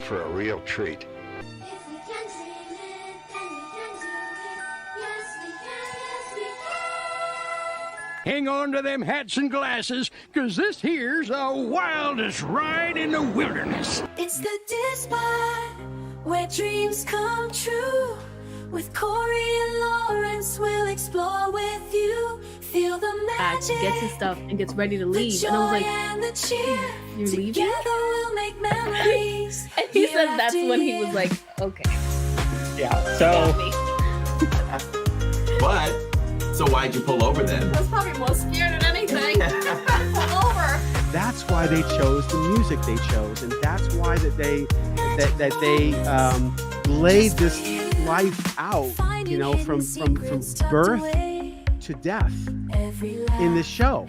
for a real treat. Hang on to them hats and glasses, 'cause this here's the wildest ride in the wilderness. It's the DIZ Pod, where dreams come true. With Corey and Lawrence, we'll explore with you. Feel the magic. Gets his stuff and gets ready to leave. And I was like, and the cheer. "You leaving?" Together we'll make memories. And he said that's when he was like, okay. Yeah. So. But, so why'd you pull over then? I was probably more scared than anything. Pull over. That's why they chose the music they chose, and that's why that they laid this life out, you know, from birth to death in this show.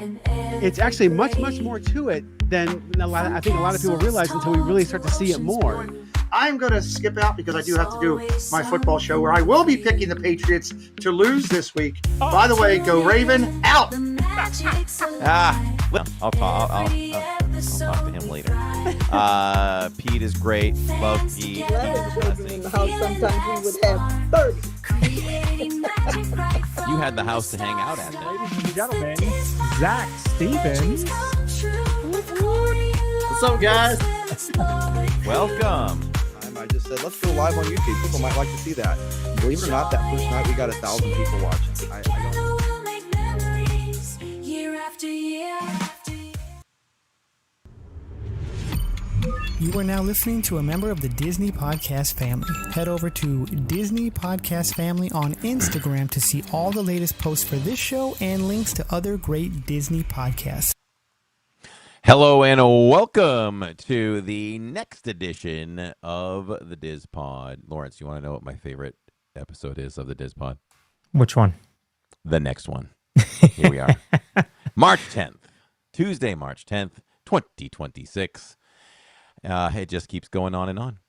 It's actually much more to it than I think a lot of people realize until we really start to see it more. I'm going to skip out because I do have to do my football show where I will be picking the Patriots to lose this week. By the way, go Raven, out! Well, I'll talk to him later. Pete is great. Love Pete. In the house, sometimes we would have 30. You had the house to hang out at then. Ladies and gentlemen, Zach Stevens. What's up, guys? Welcome. I just said, let's go live on YouTube. People might like to see that. Believe it or not, that first night we got 1,000 people watching. I don't know. You are now listening to a member of the Disney Podcast family. Head over to Disney Podcast Family on Instagram to see all the latest posts for this show and links to other great Disney podcasts. Hello and welcome to the next edition of the DIZ Pod. Lawrence, you want to know what my favorite episode is of the DIZ Pod? Which one? The next one. Here we are. March 10th. Tuesday, March 10th, 2026. It just keeps going on and on.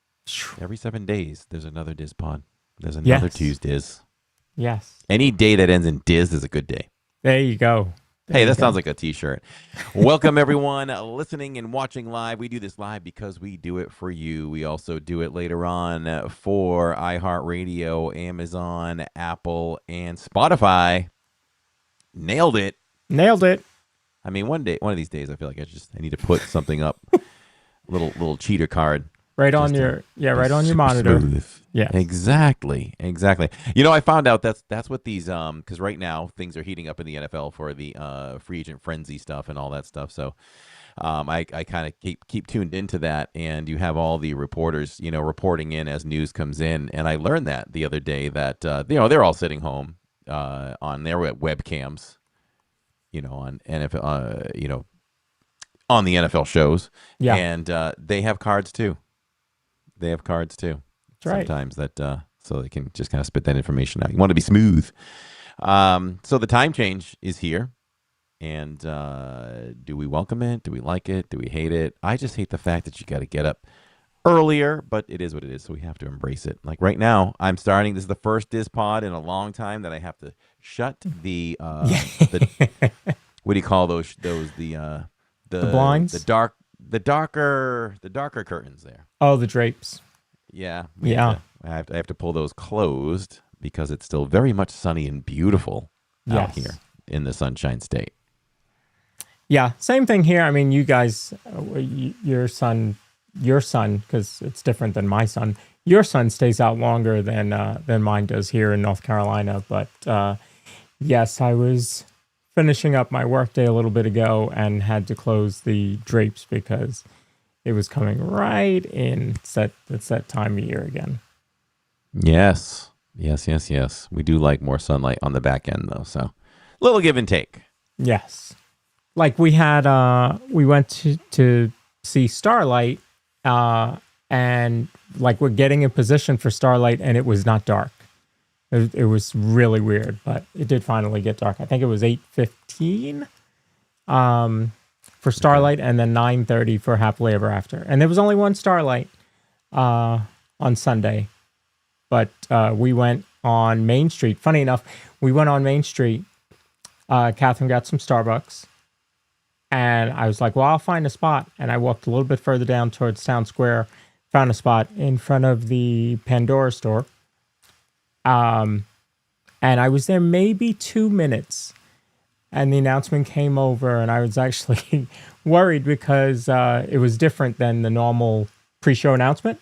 Every 7 days, there's another DIZ Pod. There's another Tuesdays. Yes. Any day that ends in Diz is a good day. There you go. Hey, that sounds like a t-shirt. Welcome, everyone, listening and watching live. We do this live because we do it for you. We also do it later on for iHeartRadio, Amazon, Apple, and Spotify. Nailed it. Nailed it. I mean, one of these days, I feel like I need to put something up, little cheater card. Right on your monitor. Smooth. Yeah, exactly. You know, I found out that's what these because right now things are heating up in the NFL for the free agent frenzy stuff and all that stuff. So I kind of keep tuned into that, and you have all the reporters, you know, reporting in as news comes in. And I learned that the other day that you know, they're all sitting home on their webcams, you know, on NFL, you know, on the NFL shows. Yeah, and they have cards too. That's right. Sometimes that so they can just kind of spit that information out. You want to be smooth. So the time change is here. And do we welcome it? Do we like it? Do we hate it? I just hate the fact that you got to get up earlier, but it is what it is. So we have to embrace it. Like right now, I'm starting. This is the first DIZ Pod in a long time that I have to shut the what do you call those? The blinds? The darker curtains there. Oh, the drapes. Yeah. Yeah. I have to pull those closed because it's still very much sunny and beautiful out here in the Sunshine State. Yeah, same thing here. I mean, you guys, your son, because it's different than my son. Your son stays out longer than mine does here in North Carolina. But yes, I was finishing up my workday a little bit ago and had to close the drapes because it was coming right in. It's that time of year again. Yes. We do like more sunlight on the back end, though. So, little give and take. Yes. Like we went to see Starlight, and like we're getting in position for Starlight, and it was not dark. It was really weird, but it did finally get dark. I think it was 8:15 for Starlight, and then 9:30 for Happily Ever After. And there was only one Starlight on Sunday, but we went on Main Street. Funny enough, we went on Main Street. Catherine got some Starbucks, and I was like, well, I'll find a spot. And I walked a little bit further down towards Town Square, found a spot in front of the Pandora store. And I was there maybe 2 minutes, and the announcement came over, and I was actually worried because it was different than the normal pre-show announcement.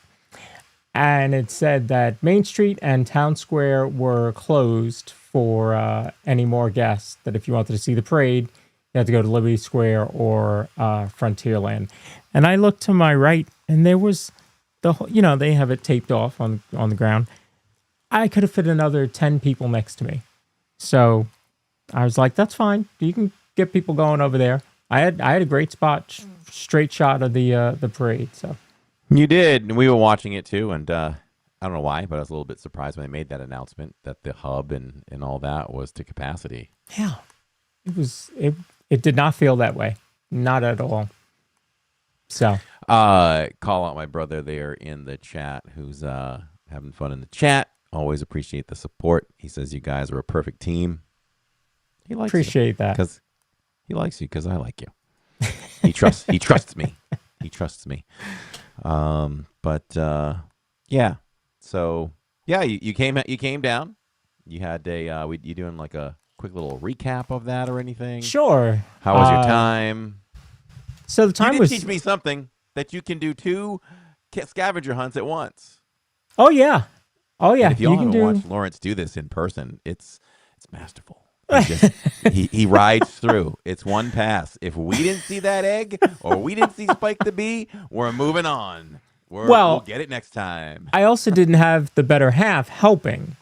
And it said that Main Street and Town Square were closed for any more guests, that if you wanted to see the parade, you had to go to Liberty Square or Frontierland. And I looked to my right, and there was they have it taped off on the ground. I could have fit another 10 people next to me. So I was like, that's fine. You can get people going over there. I had a great spot, straight shot of the parade. So You did, and we were watching it too, and I don't know why, but I was a little bit surprised when they made that announcement that the hub and all that was to capacity. Yeah. It did not feel that way. Not at all. So call out my brother there in the chat who's having fun in the chat. Always appreciate the support. He says you guys are a perfect team. He likes appreciate that. Because he likes you because I like you. He trusts me. He trusts me. Yeah. So yeah, you came down. You had you doing like a quick little recap of that or anything? Sure. How was your time? So the time was teach me something that you can do 2 scavenger hunts at once. Oh yeah. And if you haven't watched Lawrence do this in person, it's masterful. He rides through. It's one pass. If we didn't see that egg or we didn't see Spike the Bee, we're moving on. We'll get it next time. I also didn't have the better half helping.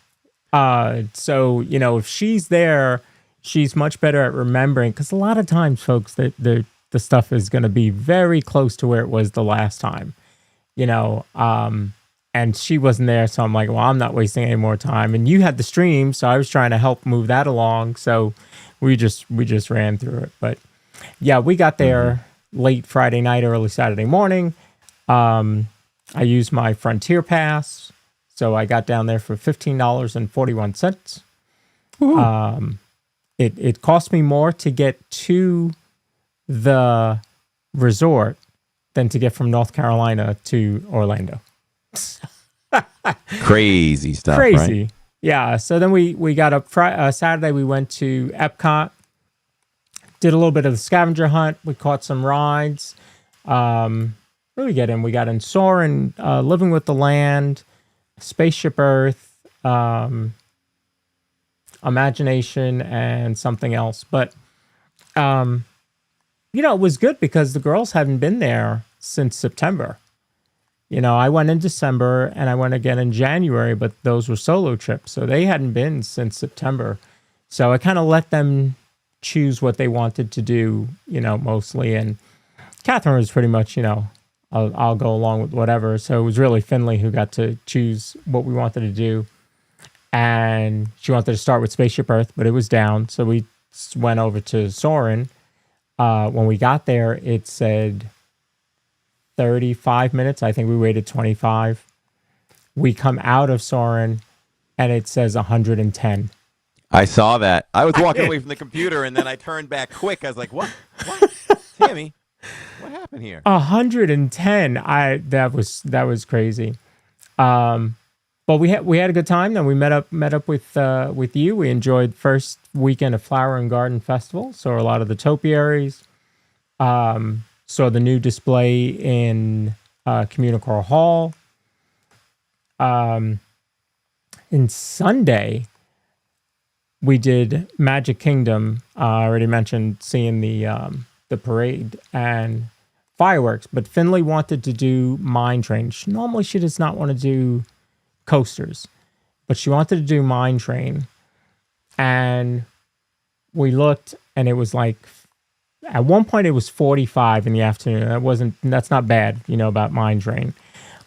So, if she's there, she's much better at remembering. Because a lot of times, folks, the stuff is going to be very close to where it was the last time. And she wasn't there, so I'm like, well, I'm not wasting any more time. And you had the stream, so I was trying to help move that along. So we just ran through it. But yeah, we got there late Friday night, early Saturday morning. I used my Frontier Pass, so I got down there for $15.41. It cost me more to get to the resort than to get from North Carolina to Orlando. Crazy stuff. Crazy. Right? Yeah. So then we got up Saturday. We went to Epcot, did a little bit of the scavenger hunt. We caught some rides. Where did we get in? We got in Soarin', Living with the Land, Spaceship Earth, Imagination, and something else. But it was good because the girls hadn't been there since September. I went in December and I went again in January, but those were solo trips. So they hadn't been since September. So I kind of let them choose what they wanted to do, mostly. And Catherine was pretty much, I'll go along with whatever. So it was really Finley who got to choose what we wanted to do. And she wanted to start with Spaceship Earth, but it was down. So we went over to Soarin'. When we got there, it said 35 minutes. I think we waited 25. We come out of Soarin' and it says 110. I saw that. I was walking away from the computer and then I turned back quick. I was like, what? Tammy, what happened here? 110. That was crazy. But we had a good time. Then we met up with you. We enjoyed first weekend of Flower and Garden Festival. Saw a lot of the topiaries. Saw the new display in Communicore Hall. In Sunday, we did Magic Kingdom. I already mentioned seeing the parade and fireworks, but Finley wanted to do Mine Train. Normally, she does not want to do coasters, but she wanted to do Mine Train. And we looked, and it was like, at one point it was 45 in the afternoon. That's not bad, about Mine Train.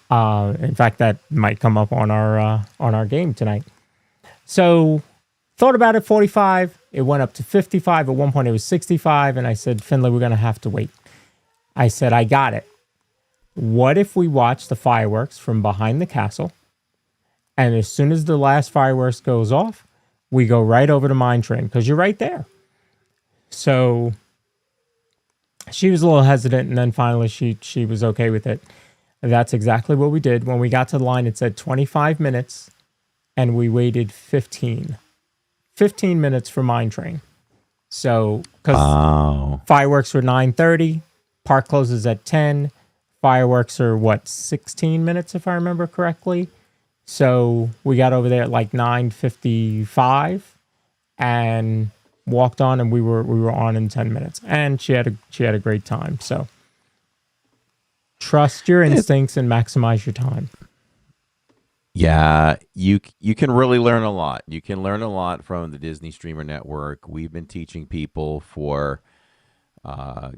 In fact, that might come up on our game tonight. So thought about it, 45. It went up to 55. At one point it was 65. And I said, Finley, we're going to have to wait. I said, I got it. What if we watch the fireworks from behind the castle? And as soon as the last fireworks goes off, we go right over to Mine Train because you're right there. So she was a little hesitant, and then finally she was okay with it. That's exactly what we did. When we got to the line, it said 25 minutes, and we waited 15 minutes for Mine Train. So, because fireworks were 9:30, park closes at 10. Fireworks are, 16 minutes, if I remember correctly. So we got over there at like 9:55 and walked on, and we were on in 10 minutes. And she had a great time. So trust your instincts and maximize your time. Yeah, you can really learn a lot. You can learn a lot from the Disney Streamer Network. We've been teaching people for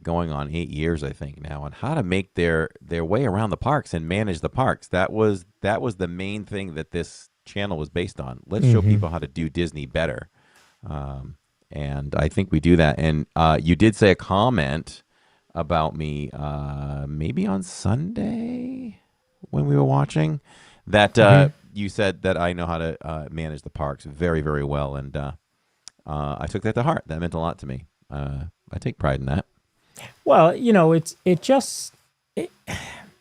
going on 8 years, I think now, on how to make their way around the parks and manage the parks. That was the main thing that this channel was based on. Let's show people how to do Disney better. And I think we do that. And you did say a comment about me maybe on Sunday when we were watching that you said that I know how to manage the parks very, very well. And I took that to heart. That meant a lot to me. I take pride in that. Well,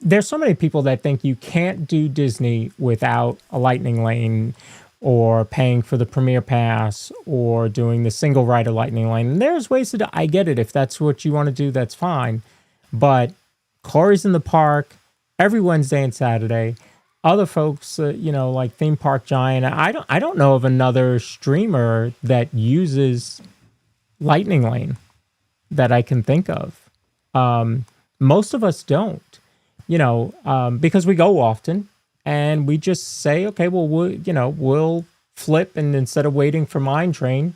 there's so many people that think you can't do Disney without a Lightning Lane or paying for the Premier Pass or doing the single rider Lightning Lane. And there's ways to do. I get it. If that's what you want to do, that's fine. But Corey's in the park every Wednesday and Saturday. Other folks, like Theme Park Giant. I don't know of another streamer that uses Lightning Lane that I can think of. Most of us don't, because we go often and we just say, okay, well, we'll flip, and instead of waiting for Mine Train,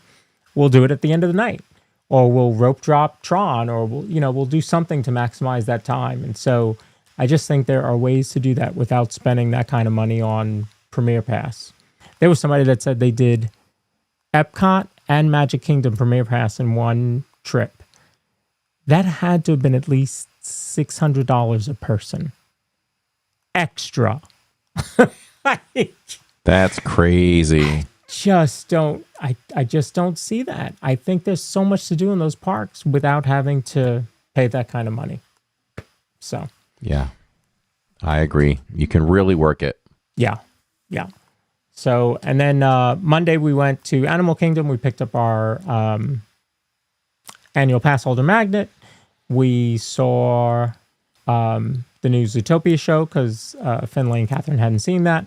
we'll do it at the end of the night, or we'll rope drop Tron, or we'll do something to maximize that time. And so I just think there are ways to do that without spending that kind of money on Premier Pass. There was somebody that said they did Epcot and Magic Kingdom Premier Pass in one trip. That had to have been at least $600 a person. Extra. That's crazy. I just don't see that. I think there's so much to do in those parks without having to pay that kind of money. So. Yeah, I agree. You can really work it. Yeah. So, and then Monday we went to Animal Kingdom. We picked up our annual pass holder magnet. We saw the new Zootopia show because Finlay and Catherine hadn't seen that.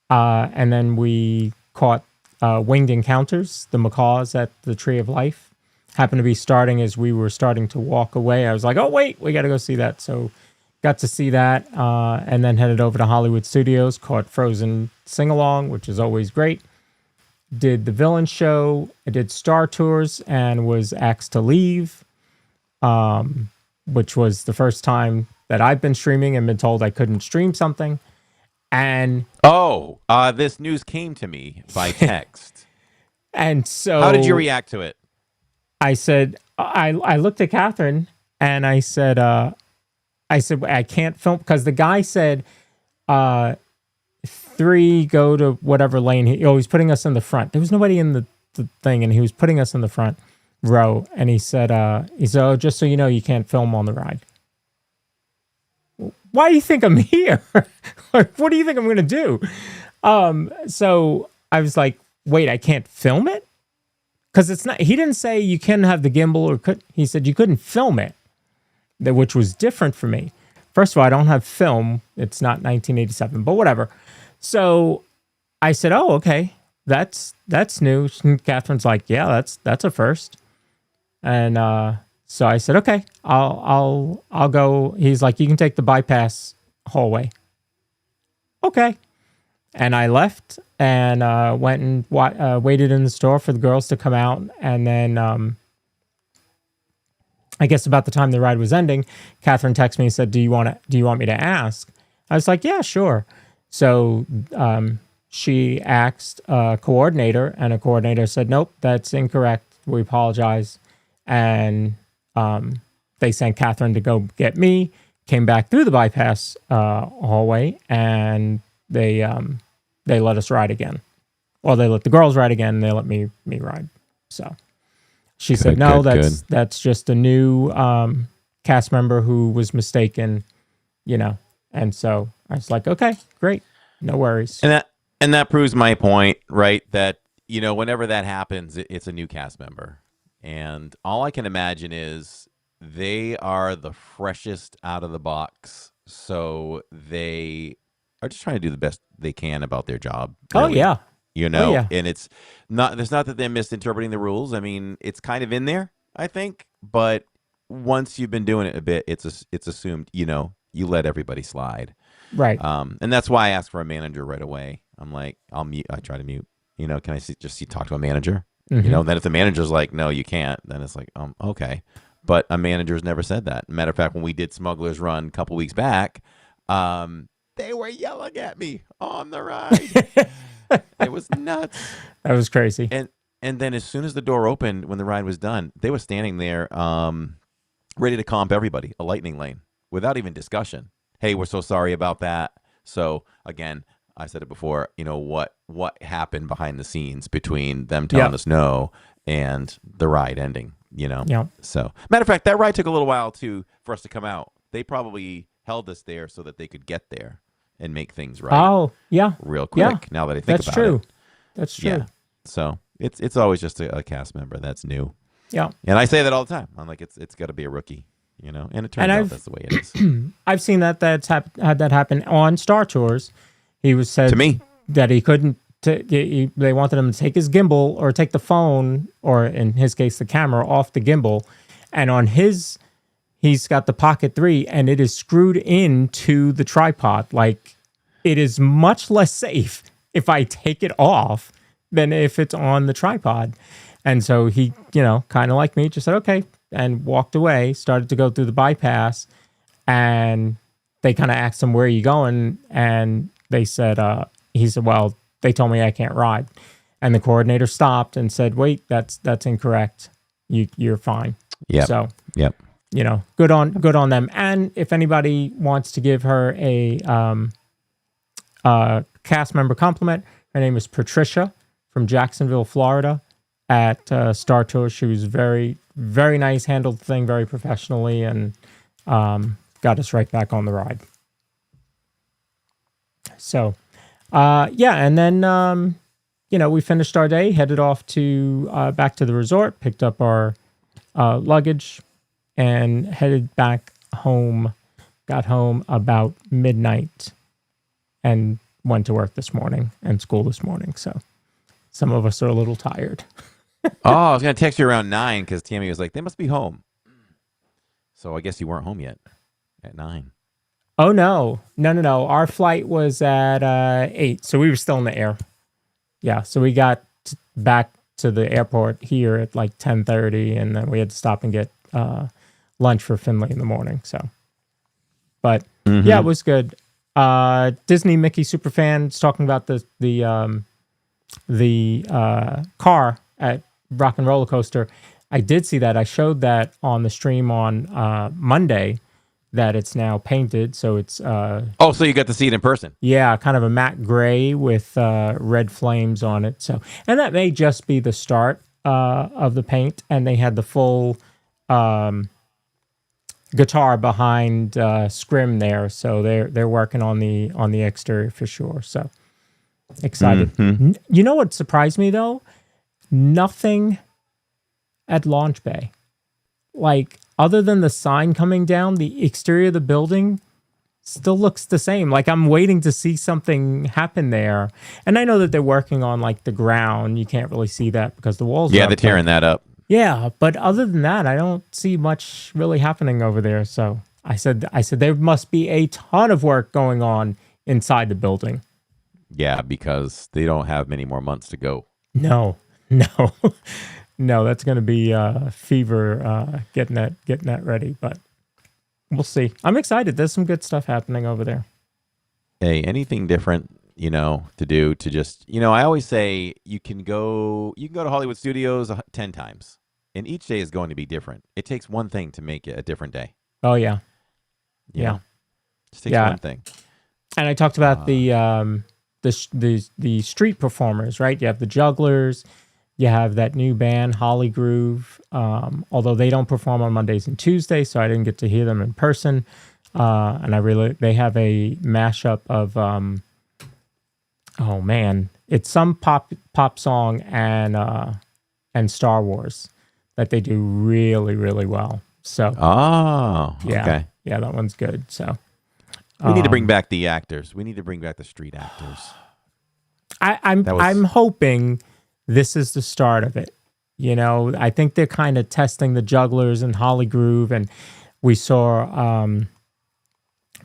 And then we caught Winged Encounters, the macaws at the Tree of Life. Happened to be starting as we were starting to walk away. I was like, oh, wait, we got to go see that. So got to see that, and then headed over to Hollywood Studios, caught Frozen Sing-Along, which is always great. Did the Villain Show. I did Star Tours and was asked to leave, which was the first time that I've been streaming and been told I couldn't stream something. And this news came to me by text. And so, how did you react to it? I said, I looked at Catherine and I said, I can't film, because the guy said, 3 go to whatever lane. He's putting us in the front. There was nobody in the thing, and he was putting us in the front row. And he said, oh, just so you know, you can't film on the ride. Why do you think I'm here? Like, what do you think I'm going to do? So I was like, wait, I can't film it? Because it's not, he didn't say you can have the gimbal, or he said you couldn't film it, which was different for me. First of all, I don't have film. It's not 1987, but whatever. So I said, oh, okay, that's new. And Catherine's like, yeah, that's a first. And so I said, okay, I'll go. He's like, you can take the bypass hallway. Okay. And I left and went and waited in the store for the girls to come out. And then I guess about the time the ride was ending, Catherine texted me and said, do you want me to ask? I was like, yeah, sure. So she asked a coordinator, and a coordinator said, nope, that's incorrect. We apologize. And they sent Catherine to go get me, came back through the bypass hallway, and they let us ride again. Well, they let the girls ride again, and they let me ride. So she said, no, that's just a new cast member who was mistaken, And so I was like, okay, great. No worries. And that proves my point, right? That, whenever that happens, it's a new cast member. And all I can imagine is they are the freshest out of the box. So they are just trying to do the best they can about their job. Really. Oh, yeah. And it's not that they're misinterpreting the rules. I mean, it's kind of in there, I think. But once you've been doing it a bit, it's assumed, you let everybody slide. Right. And that's why I asked for a manager right away. I'm like, I try to mute. Can I talk to a manager? Mm-hmm. And then if the manager's like, no, you can't, then it's like, okay. But a manager's never said that. Matter of fact, when we did Smuggler's Run a couple weeks back, they were yelling at me on the ride. It was nuts. That was crazy. And then as soon as the door opened, when the ride was done, they were standing there ready to comp everybody a lightning lane without even discussion. Hey, we're so sorry about that. So again, I said it before, what happened behind the scenes between them telling us no and the ride ending, Yeah. So matter of fact, that ride took a little while for us to come out. They probably held us there so that they could get there and make things right. Oh, yeah. Real quick. Yeah. Now that I think That's about true. it. That's true. Yeah. So it's always just a cast member that's new. Yeah. And I say that all the time. I'm like, it's got to be a rookie, and it turns out that's the way it is. I've seen had that happen on Star Tours. He was said to me that he couldn't. They wanted him to take his gimbal or take the phone, or in his case, the camera off the gimbal, and on he's got the Pocket 3, and it is screwed into the tripod. Like, it is much less safe if I take it off than if it's on the tripod. And so he, kind of like me, just said, okay, and walked away, started to go through the bypass, and they kind of asked him, where are you going? And he said, well, they told me I can't ride. And the coordinator stopped and said, wait, that's incorrect. You're fine. Yeah. So, yep. Good on them. And if anybody wants to give her a cast member compliment, her name is Patricia from Jacksonville, Florida, at Star Tours. She was very, very nice, handled the thing very professionally, and got us right back on the ride. So, and then, we finished our day, headed off to back to the resort, picked up our luggage, and headed back home. Got home about midnight and went to work this morning and school this morning. So some of us are a little tired. I was going to text you around 9 because Tammy was like, they must be home. So I guess you weren't home yet at 9. Oh, no. Our flight was at 8, so we were still in the air. Yeah, so we got back to the airport here at like 10:30, and then we had to stop and get lunch for Finley in the morning. So, but yeah, it was good. Disney Mickey superfans talking about the car at Rock and Roller Coaster. I did see that. I showed that on the stream on Monday, that it's now painted. So it's so you got to see it in person. Yeah, kind of a matte gray with red flames on it. So, and that may just be the start of the paint. And they had the full guitar behind Scrim there. So they're working on the exterior for sure. So excited. You know what surprised me though? Nothing at Launch Bay. Like, other than the sign coming down, the exterior of the building still looks the same. Like, I'm waiting to see something happen there. And I know that they're working on like the ground. You can't really see that because the walls are up, they're tearing that up. Yeah, but other than that, I don't see much really happening over there. So I said there must be a ton of work going on inside the building. Yeah, because they don't have many more months to go. No, that's going to be fever getting that ready, but we'll see. I'm excited. There's some good stuff happening over there. Hey, anything different, to do to just, I always say you can go to Hollywood Studios 10 times, and each day is going to be different. It takes one thing to make it a different day. Oh yeah. Yeah. Just takes one thing. And I talked about the street performers, right? You have the jugglers. You have that new band, Holly Groove, although they don't perform on Mondays and Tuesdays, so I didn't get to hear them in person. and they have a mashup of oh man, it's some pop song and Star Wars that they do really, really well. So okay. Yeah, that one's good. So we need to bring back the actors. We need to bring back the street actors. I'm hoping this is the start of it. You know, I think they're kind of testing the jugglers and Holly Groove, and we saw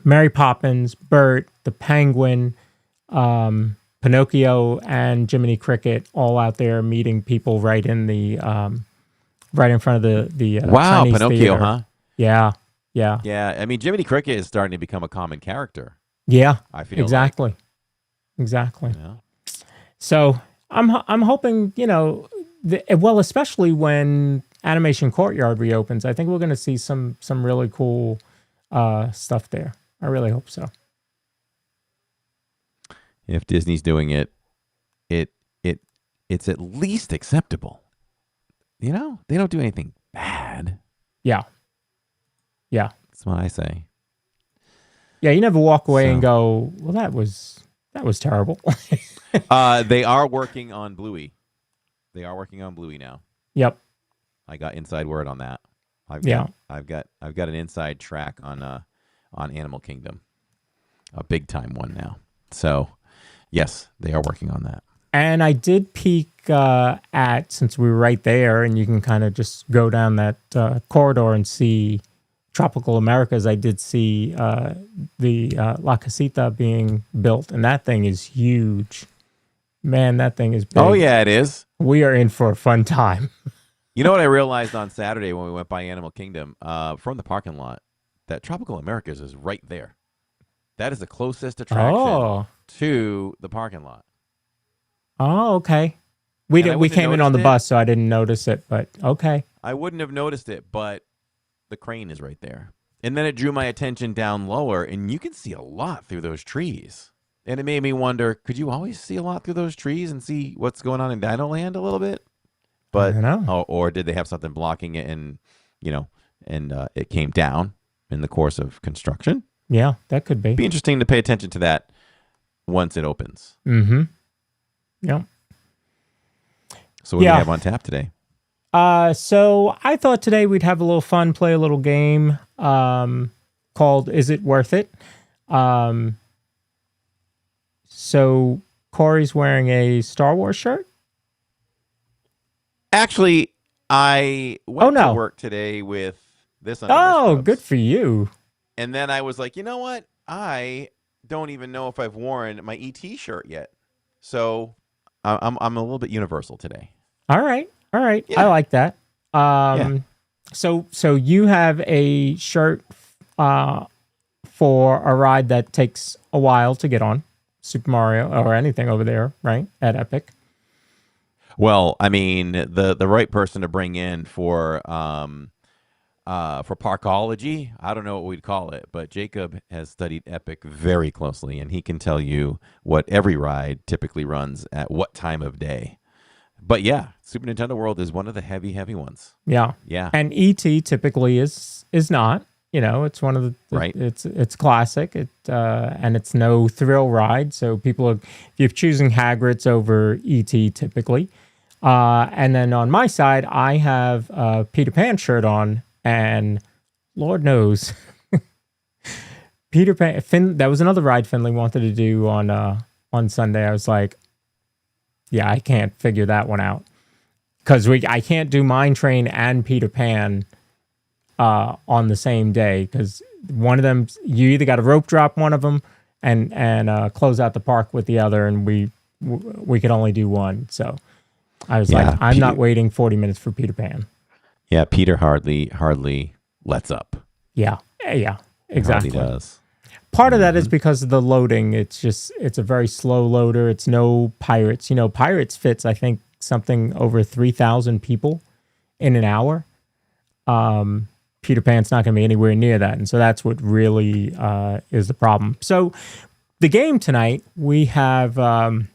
Mary Poppins, Bert, the Penguin, Pinocchio, and Jiminy Cricket all out there meeting people right in the right in front of the wow, Chinese Pinocchio, theater. huh? Yeah. I mean, Jiminy Cricket is starting to become a common character. Yeah, I feel exactly. Yeah. So I'm hoping, you know, well, especially when Animation Courtyard reopens, I think we're going to see some really cool stuff there. I really hope so. If Disney's doing it, it's at least acceptable. You know, they don't do anything bad. Yeah. That's what I say. Yeah, you never walk away and go, well, that was terrible. They are working on Bluey. They are working on Bluey now. Yep. I got inside word on that. I've got an inside track on Animal Kingdom, a big time one now. So, yes, they are working on that. And I did peek since we were right there, and you can kind of just go down that corridor and see Tropical Americas. I did see the La Casita being built, and that thing is huge. Man, that thing is big. Oh, yeah, it is. We are in for a fun time. You know what I realized on Saturday when we went by Animal Kingdom from the parking lot? That Tropical Americas is right there. That is the closest attraction to the parking lot. Oh, okay. We came in on the bus, so I didn't notice it, but okay. I wouldn't have noticed it, but the crane is right there. And then it drew my attention down lower, and you can see a lot through those trees. And it made me wonder, could you always see a lot through those trees and see what's going on in Dino Land a little bit? But I don't know. Or did they have something blocking it and it came down in the course of construction? Yeah, that could be. It'd be interesting to pay attention to that once it opens. Mm-hmm. Yep. So what do we have on tap today? So I thought today we'd have a little fun, play a little game called Is It Worth It? So Corey's wearing a Star Wars shirt? Actually, I went to work today with this under my scrubs. Good for you. And then I was like, you know what? I don't even know if I've worn my ET shirt yet. So I'm a little bit universal today. All right. Yeah. I like that. So you have a shirt for a ride that takes a while to get on, Super Mario or anything over there, right? At Epic. Well, I mean, the right person to bring in for parkology, I don't know what we'd call it, but Jacob has studied Epic very closely, and he can tell you what every ride typically runs at what time of day. But yeah, Super Nintendo World is one of the heavy ones. Yeah. And ET typically is not. You know, it's one of the right. It's classic. And it's no thrill ride. So if you're choosing Hagrid's over ET typically. And then on my side, I have a Peter Pan shirt on, and Lord knows, Peter Pan. That was another ride Finley wanted to do on Sunday. I was like, yeah, I can't figure that one out because I can't do Mine Train and Peter Pan on the same day because one of them you either got to rope drop one of them and close out the park with the other, and we could only do one. So I was like, I'm not waiting 40 minutes for Peter Pan. Yeah, Peter hardly lets up. Yeah, exactly. He does. Part of that is because of the loading. It's a very slow loader. It's no Pirates. You know, Pirates fits, I think, something over 3,000 people in an hour. Peter Pan's not going to be anywhere near that. And so that's what really is the problem. So the game tonight, we have on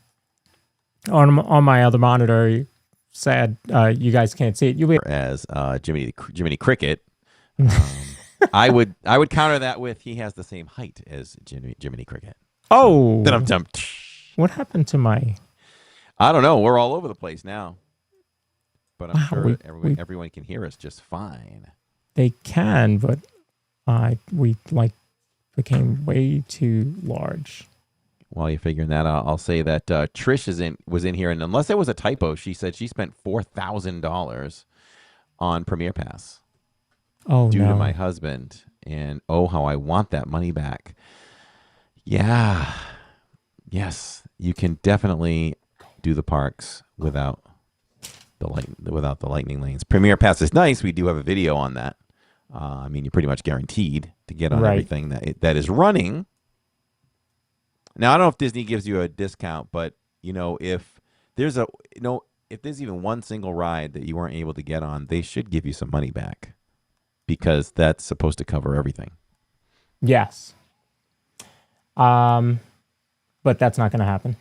my other monitor, sad you guys can't see it. You'll be as Jiminy Cricket. I would counter that with he has the same height as Jiminy Cricket. Oh. Dum-dum. What happened to my... I don't know. We're all over the place now. But I'm Wow, sure everyone can hear us just fine. They can, but we became way too large. While you're figuring that out, I'll say that Trish was in here, and unless it was a typo, she said she spent $4,000 on Premier Pass. Oh, due no. to my husband, and oh, how I want that money back. Yeah. Yes, you can definitely do the parks without the lightning lanes. Premier Pass is nice. We do have a video on that. I mean, you're pretty much guaranteed to get on everything that is running. Now, I don't know if Disney gives you a discount, but if there's if there's even one single ride that you weren't able to get on, they should give you some money back, because that's supposed to cover everything. Yes. But that's not going to happen.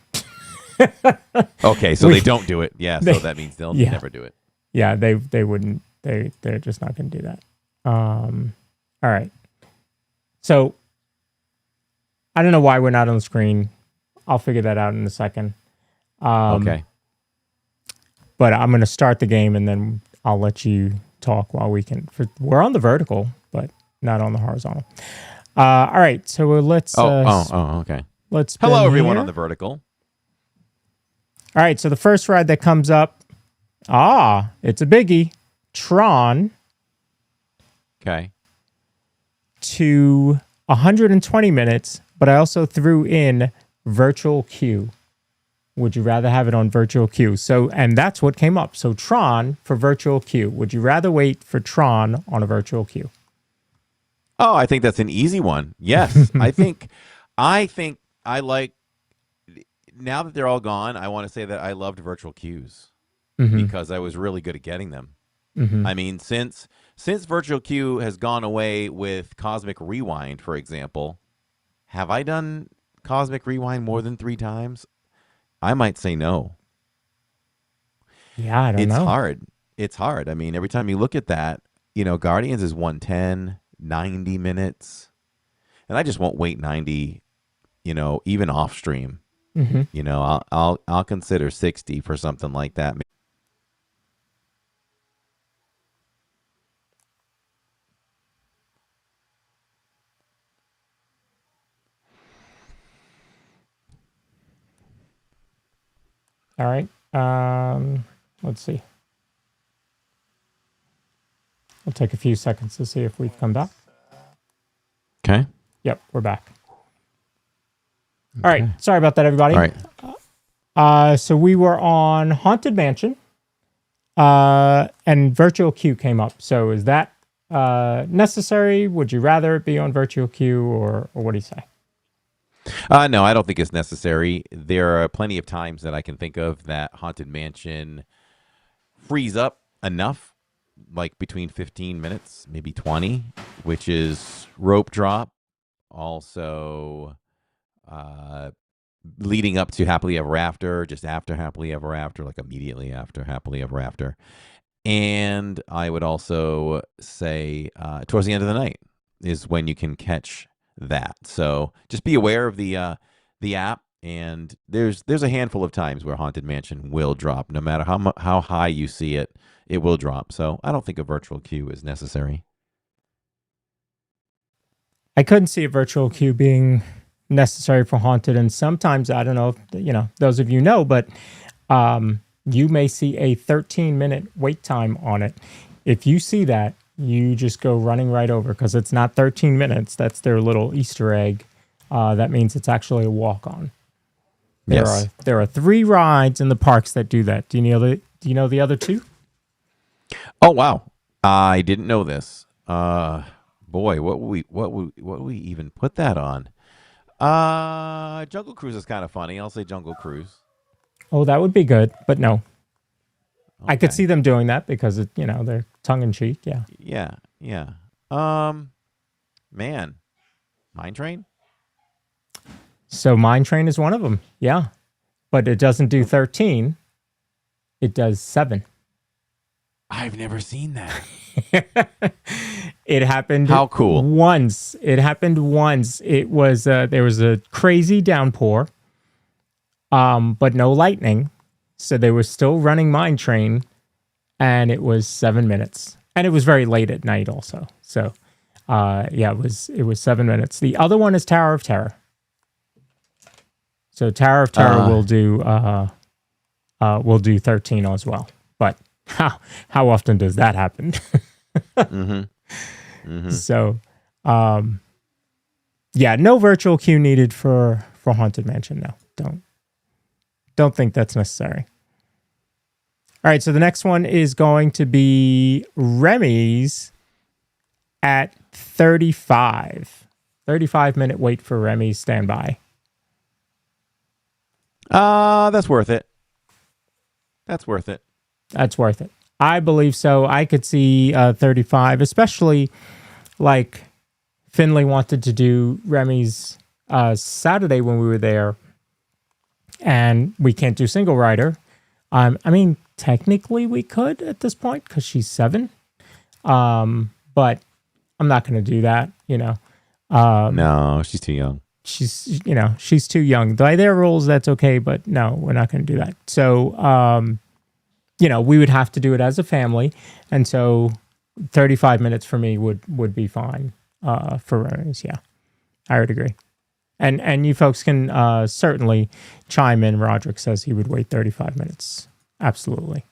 Okay, so they don't do it. Yeah, so that means they'll never do it. Yeah, they wouldn't. They're just not going to do that. All right. So I don't know why we're not on the screen. I'll figure that out in a second. Okay. But I'm going to start the game, and then I'll let you talk while we can. We're on the vertical, but not on the horizontal. All right, so let's. Okay. Let's. Hello, everyone on the vertical. All right, so the first ride that comes up, it's a biggie, Tron. Okay. To 120 minutes, but I also threw in virtual queue. Would you rather have it on virtual queue? So, and that's what came up. So Tron for virtual queue. Would you rather wait for Tron on a virtual queue? Oh, I think that's an easy one. Yes. I think I like, now that they're all gone, I want to say that I loved virtual queues because I was really good at getting them. I mean, since virtual queue has gone away with Cosmic Rewind, for example, have I done Cosmic Rewind more than 3 times? I might say no. Yeah, I don't know. It's hard. It's hard. I mean, every time you look at that, Guardians is 110, 90 minutes. And I just won't wait 90, even off stream. I'll consider 60 for something like that. All right. Let's see. We'll take a few seconds to see if we've come back. Okay. Yep, we're back. All right. Sorry about that, everybody. All right. So we were on Haunted Mansion, and virtual queue came up. So is that necessary? Would you rather it be on virtual queue, or what do you say? No, I don't think it's necessary. There are plenty of times that I can think of that Haunted Mansion frees up enough, like between 15 minutes, maybe 20, which is rope drop. Also, leading up to Happily Ever After, just after Happily Ever After, like immediately after Happily Ever After. And I would also say towards the end of the night is when you can catch that. So just be aware of the app, and there's a handful of times where Haunted Mansion will drop. No matter how high you see it, it will drop. So I don't think a virtual queue is necessary. I couldn't see a virtual queue being necessary for Haunted, and sometimes, I don't know if those of you know, but you may see a 13-minute wait time on it. If you see that, you just go running right over, because it's not 13 minutes. That's their little Easter egg. That means it's actually a walk-on. There are 3 rides in the parks that do that. Do you know the other 2? Oh wow, I didn't know this. Boy, what would we even put that on? Jungle Cruise is kind of funny. I'll say Jungle Cruise. Oh, that would be good, but no. Okay. I could see them doing that because they're tongue in cheek. Yeah. Yeah. Man, Mine Train. So Mine Train is one of them. Yeah, but it doesn't do 13. It does 7. I've never seen that. It happened. How cool. Once. It happened once. It was there was a crazy downpour, but no lightning. So they were still running Mine Train, and it was 7 minutes. And it was very late at night also. So it was 7 minutes. The other one is Tower of Terror. So Tower of Terror will do 13 as well. But how often does that happen? So, no virtual queue needed for Haunted Mansion. No, don't think that's necessary. All right, so the next one is going to be Remy's at 35. 35-minute wait for Remy's standby. That's worth it. That's worth it. That's worth it. I believe so. I could see 35, especially like Finley wanted to do Remy's Saturday when we were there, and we can't do single rider. I mean, technically we could at this point because she's 7, but I'm not going to do that. No, she's too young. She's too young. By their rules, that's okay, but no, we're not going to do that. So, we would have to do it as a family, and so 35 minutes for me would be fine for Remy's. Yeah, I would agree. And you folks can certainly chime in. Roderick says he would wait 35 minutes. Absolutely.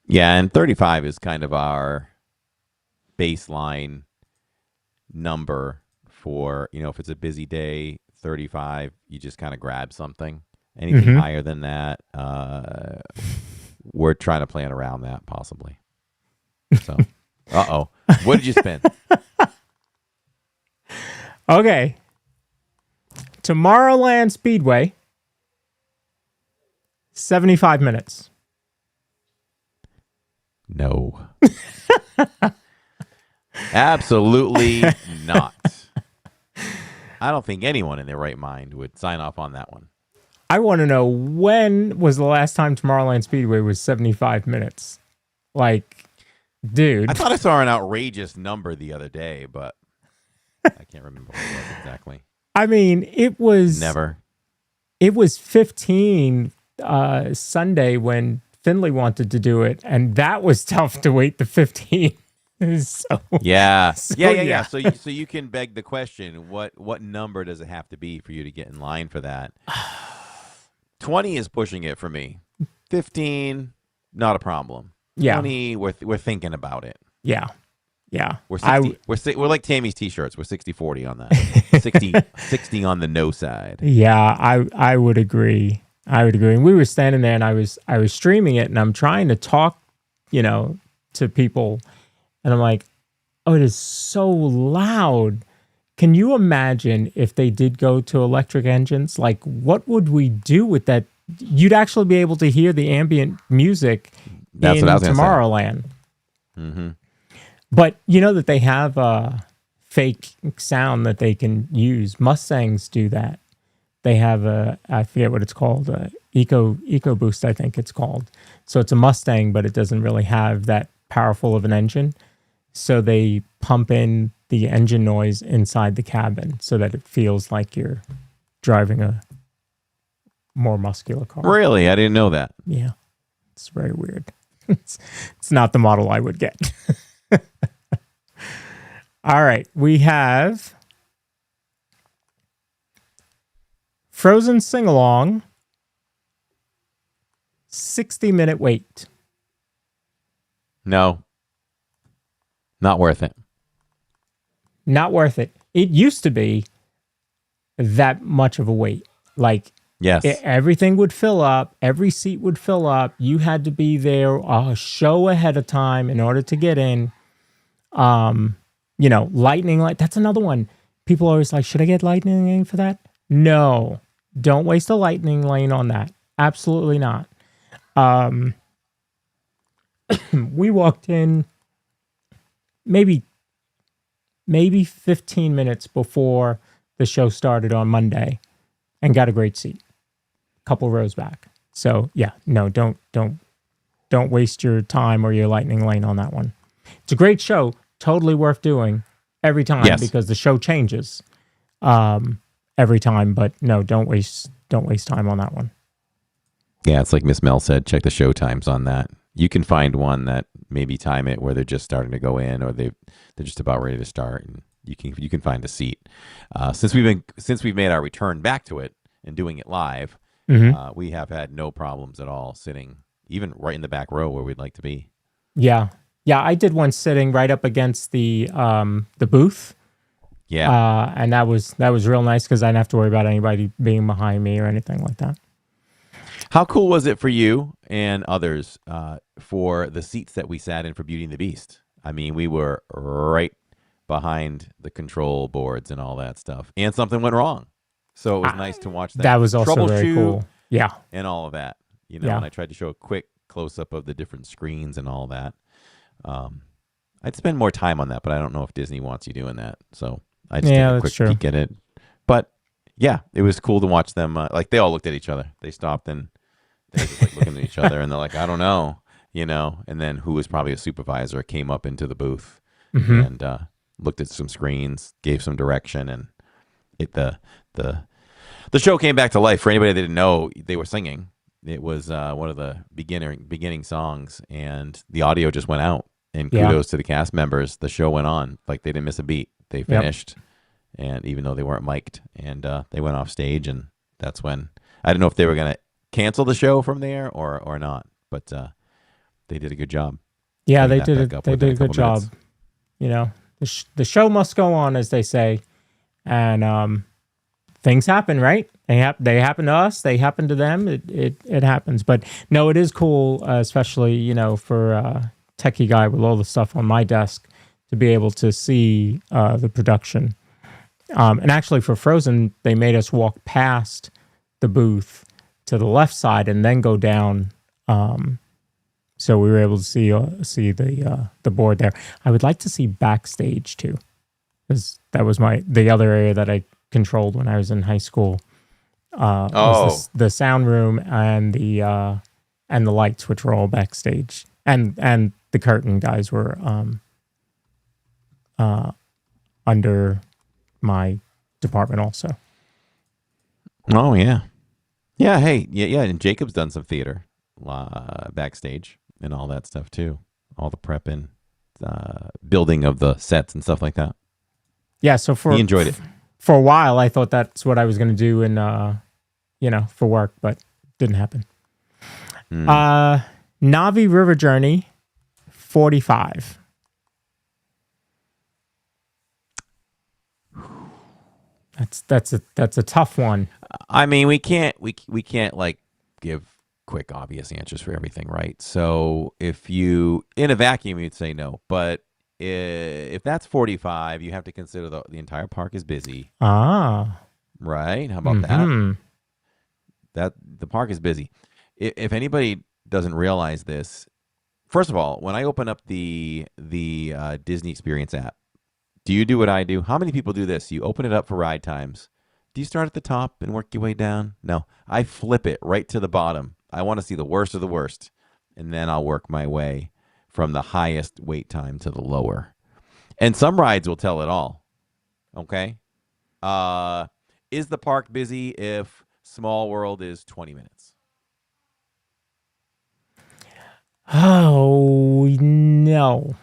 Yeah, and 35 is kind of our baseline number for, if it's a busy day, 35, you just kind of grab something. Anything higher than that, we're trying to plan around that possibly. So, what did you spend? Okay. Tomorrowland Speedway, 75 minutes. No. Absolutely not. I don't think anyone in their right mind would sign off on that one. I want to know, when was the last time Tomorrowland Speedway was 75 minutes? Like, dude. I thought I saw an outrageous number the other day, but I can't remember what it was exactly. I mean, it was... Never. It was 15 Sunday when Finley wanted to do it, and that was tough to wait the 15. Yeah. So So you can beg the question, what number does it have to be for you to get in line for that? 20 is pushing it for me. 15, not a problem. Yeah. 20, we're thinking about it. Yeah. We're 60, we're like Tammy's t-shirts. We're 60-40 on that. 60 on the no side. Yeah, I would agree. And we were standing there, and I was streaming it, and I'm trying to talk, to people, and I'm like, oh, it is so loud. Can you imagine if they did go to electric engines? Like, what would we do with that? You'd actually be able to hear the ambient music in Tomorrowland. Mm-hmm. But you know that they have a fake sound that they can use. Mustangs do that. They have I forget what it's called, Eco Boost, I think it's called. So it's a Mustang, but it doesn't really have that powerful of an engine. So they pump in the engine noise inside the cabin so that it feels like you're driving a more muscular car. Really? I didn't know that. Yeah. It's very weird. It's not the model I would get. All right. We have Frozen Sing-Along, 60-minute wait. No. Not worth it. Not worth it. It used to be that much of a wait. Like, yes, everything would fill up. Every seat would fill up. You had to be there a show ahead of time in order to get in. Lightning Lane. That's another one. People are always like, should I get Lightning Lane for that? No. Don't waste a Lightning Lane on that. Absolutely not. We walked in maybe 15 minutes before the show started on Monday and got a great seat. A couple rows back. So yeah, no, don't waste your time or your lightning lane on that one. It's a great show, totally worth doing every time because the show changes every time. But no, don't waste time on that one. Yeah, it's like Miss Mel said, check the show times on that. You can find one that maybe time it where they're just starting to go in or they're just about ready to start, and you can find a seat. Since we've made our return back to it and doing it live, we have had no problems at all sitting even right in the back row where we'd like to be. Yeah. I did one sitting right up against the booth. Yeah, and that was real nice because I didn't have to worry about anybody being behind me or anything like that. How cool was it for you and others for the seats that we sat in for Beauty and the Beast? I mean, we were right behind the control boards and all that stuff, and something went wrong. So it was nice to watch that. That was also very cool. Yeah, and all of that. You know, and I tried to show a quick close up of the different screens and all that. I'd spend more time on that, but I don't know if Disney wants you doing that. So I just take a quick peek at it. But yeah, it was cool to watch them. Like they all looked at each other. They stopped and they were just like looking at each other, and they're like, I don't know, you know. And then who was probably a supervisor came up into the booth and looked at some screens, gave some direction, and the show came back to life. For anybody that didn't know, they were singing. It was one of the beginning songs, and the audio just went out. And kudos to the cast members. The show went on like they didn't miss a beat. They finished, and even though they weren't mic'd, and they went off stage, and that's when I didn't know if they were gonna cancel the show from there or not, but they did a good job. Yeah, they did a good job. You know, the show must go on, as they say, and things happen, right? They happen to us. They happen to them. It happens. But no, it is cool, especially, you know, for a techie guy with all the stuff on my desk to be able to see the production. And actually for Frozen, they made us walk past the booth to the left side and then go down. So we were able to see the board there. I would like to see backstage too, because that was the other area that I controlled when I was in high school. Was the sound room and the lights, which were all backstage, and the curtain guys were under my department also. Oh yeah. Hey, and Jacob's done some theater backstage and all that stuff too. All the prep and building of the sets and stuff like that. Yeah, so he enjoyed it. For a while, I thought that's what I was going to do in, for work, but didn't happen. Navi River Journey, 45. That's a tough one. I mean, we can't like give quick, obvious answers for everything, right? So if you in a vacuum, you'd say no, but if that's 45, you have to consider the entire park is busy. Right? How about that? That the park is busy. If anybody doesn't realize this, first of all, when I open up the Disney Experience app, do you do what I do? How many people do this? You open it up for ride times. Do you start at the top and work your way down? No, I flip it right to the bottom. I want to see the worst of the worst, and then I'll work my way from the highest wait time to the lower. And some rides will tell it all. Okay? Is the park busy if Small World is 20 minutes? Oh, no.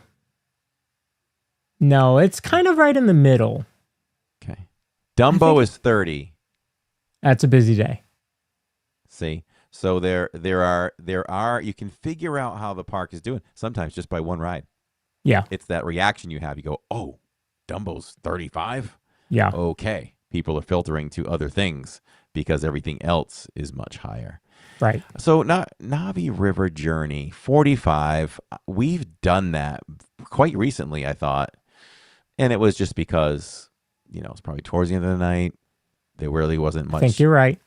No, it's kind of right in the middle. Okay. Dumbo is 30. That's a busy day. See? So there are you can figure out how the park is doing sometimes just by one ride. Yeah. It's that reaction you have. You go, "Oh, Dumbo's 35?" Yeah. Okay. People are filtering to other things because everything else is much higher. Right. So Navi River Journey 45, we've done that quite recently, I thought. And it was just because, it's probably towards the end of the night. There really wasn't much I think you're right.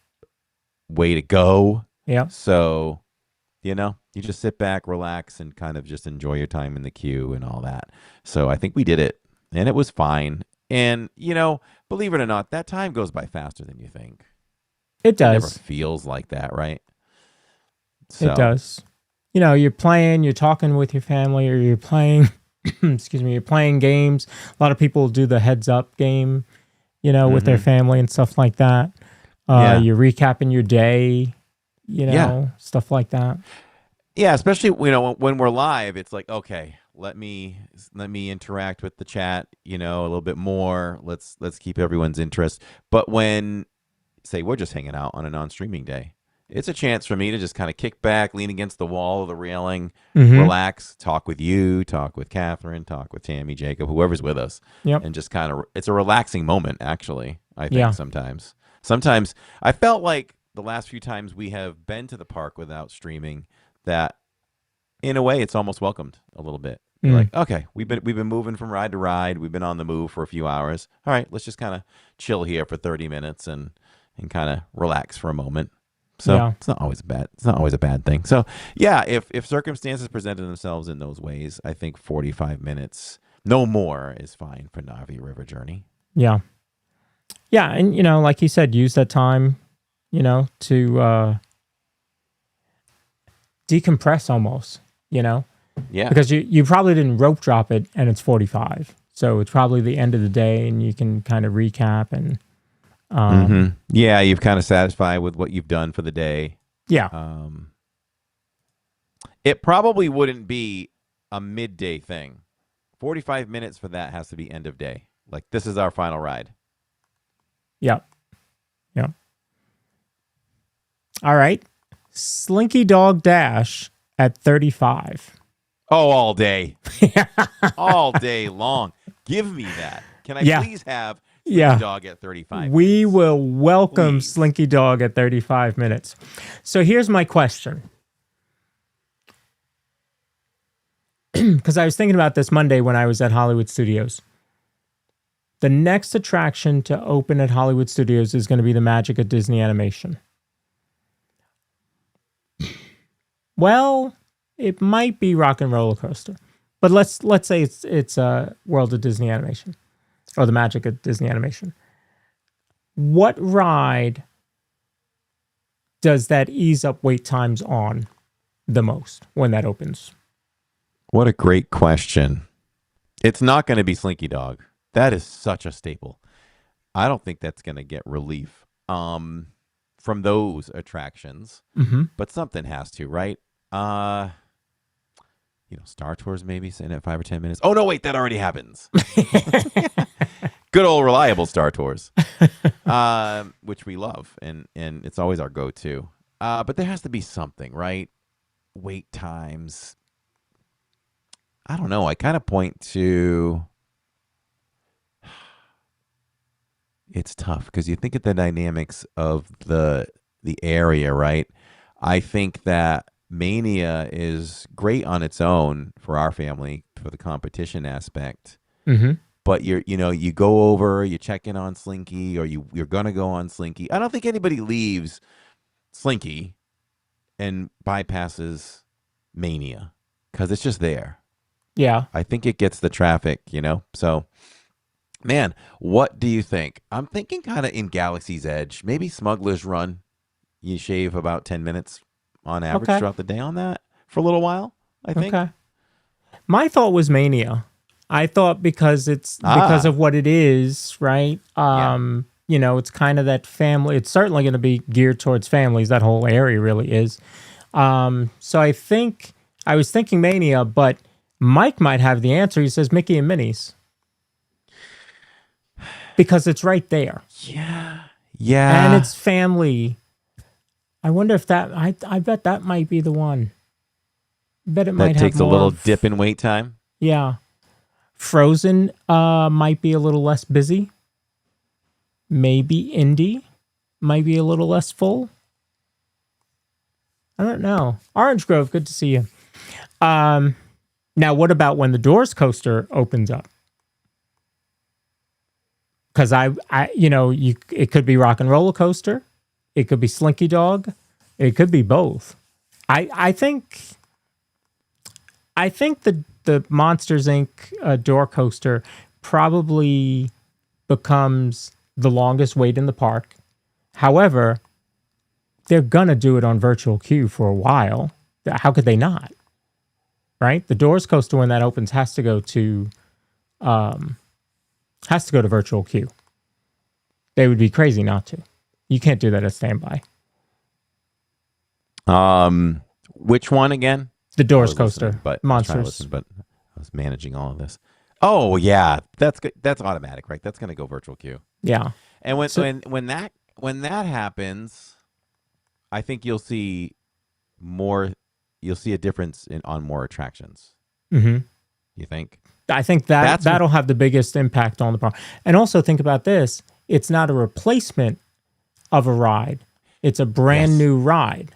way to go. Yeah. So, you just sit back, relax, and kind of just enjoy your time in the queue and all that. So I think we did it, and it was fine. And, believe it or not, that time goes by faster than you think. It does. It never feels like that, right? So. It does. You know, you're talking with your family, or you're playing, excuse me, you're playing games. A lot of people do the heads up game, you know, with their family and stuff like that. You're recapping your day, you know, stuff like that. Yeah, especially, you know, when we're live, it's like, okay, let me interact with the chat, you know, a little bit more. Let's keep everyone's interest. But when, say, we're just hanging out on a non-streaming day, it's a chance for me to just kind of kick back, lean against the wall of the railing, relax, talk with you, talk with Catherine, talk with Tammy, Jacob, whoever's with us. And just kind of, it's a relaxing moment, actually, I think sometimes. Sometimes I felt like the last few times we have been to the park without streaming, that in a way it's almost welcomed a little bit. You're like, okay, we've been moving from ride to ride. We've been on the move for a few hours. All right, let's just kind of chill here for 30 minutes and kind of relax for a moment. So it's not always a bad thing. So yeah, if circumstances presented themselves in those ways, I think 45 minutes, no more, is fine for Navi River Journey. Yeah. Yeah, and you know, like you said, use that time, you know, to decompress almost, you know? Yeah. Because you probably didn't rope drop it and it's 45. So it's probably the end of the day and you can kind of recap and yeah, you've kind of satisfied with what you've done for the day. Yeah. It probably wouldn't be a midday thing. 45 minutes for that has to be end of day. Like, this is our final ride. Yep. Yep. All right. Slinky Dog Dash at 35. Oh, all day. All day long. Give me that. Can I please have Slinky Dog at 35? We will welcome Slinky Dog at 35 minutes. So here's my question. Because I was thinking about this Monday when I was at Hollywood Studios. The next attraction to open at Hollywood Studios is going to be the Magic of Disney Animation. Well, it might be Rock and Roller Coaster, but let's say it's World of Disney Animation, or the Magic of Disney Animation. What ride does that ease up wait times on the most when that opens? What a great question. It's not going to be Slinky Dog. That is such a staple. I don't think that's going to get relief from those attractions, but something has to, right? You know, Star Tours maybe saying at 5 or 10 minutes. Oh no, wait, that already happens. Good old reliable Star Tours, which we love, and it's always our go-to. But there has to be something, right? Wait times. I don't know. I kind of point to. It's tough because you think of the dynamics of the area, right? I think that Mania is great on its own for our family for the competition aspect. But you go over, you check in on Slinky, or you're gonna go on Slinky. I don't think anybody leaves Slinky and bypasses Mania because it's just there. Yeah, I think it gets the traffic, you know. So, man, what do you think? I'm thinking kind of in Galaxy's Edge, maybe Smuggler's Run. You shave about 10 minutes on average throughout the day on that for a little while, I think. Okay. My thought was Mania. I thought because of what it is, right? You know, it's kind of that family. It's certainly going to be geared towards families. That whole area really is. So I think I was thinking Mania, but Mike might have the answer. He says Mickey and Minnie's. Because it's right there. Yeah. Yeah. And it's family. I wonder if that, I bet that might be the one. I bet it might have That takes a little dip in wait time. Yeah. Frozen might be a little less busy. Maybe Indy might be a little less full. I don't know. Orange Grove, good to see you. Now, what about when the Doors coaster opens up? Because it could be Rock and Roller Coaster. It could be Slinky Dog. It could be both. I think the Monsters Inc. Door coaster probably becomes the longest wait in the park. However, they're gonna do it on virtual queue for a while. How could they not? Right? The Doors coaster, when that opens, has to go to virtual queue. They would be crazy not to. You can't do that at standby. Which one again? The Doors coaster, but Monsters. but I was managing all of this. Oh yeah, that's good. That's automatic, right? That's going to go virtual queue. Yeah. And when that happens, I think you'll see more. You'll see a difference on more attractions. Mm-hmm. You think? I think that'll have the biggest impact on the park. And also think about this: it's not a replacement of a ride; it's a brand new ride.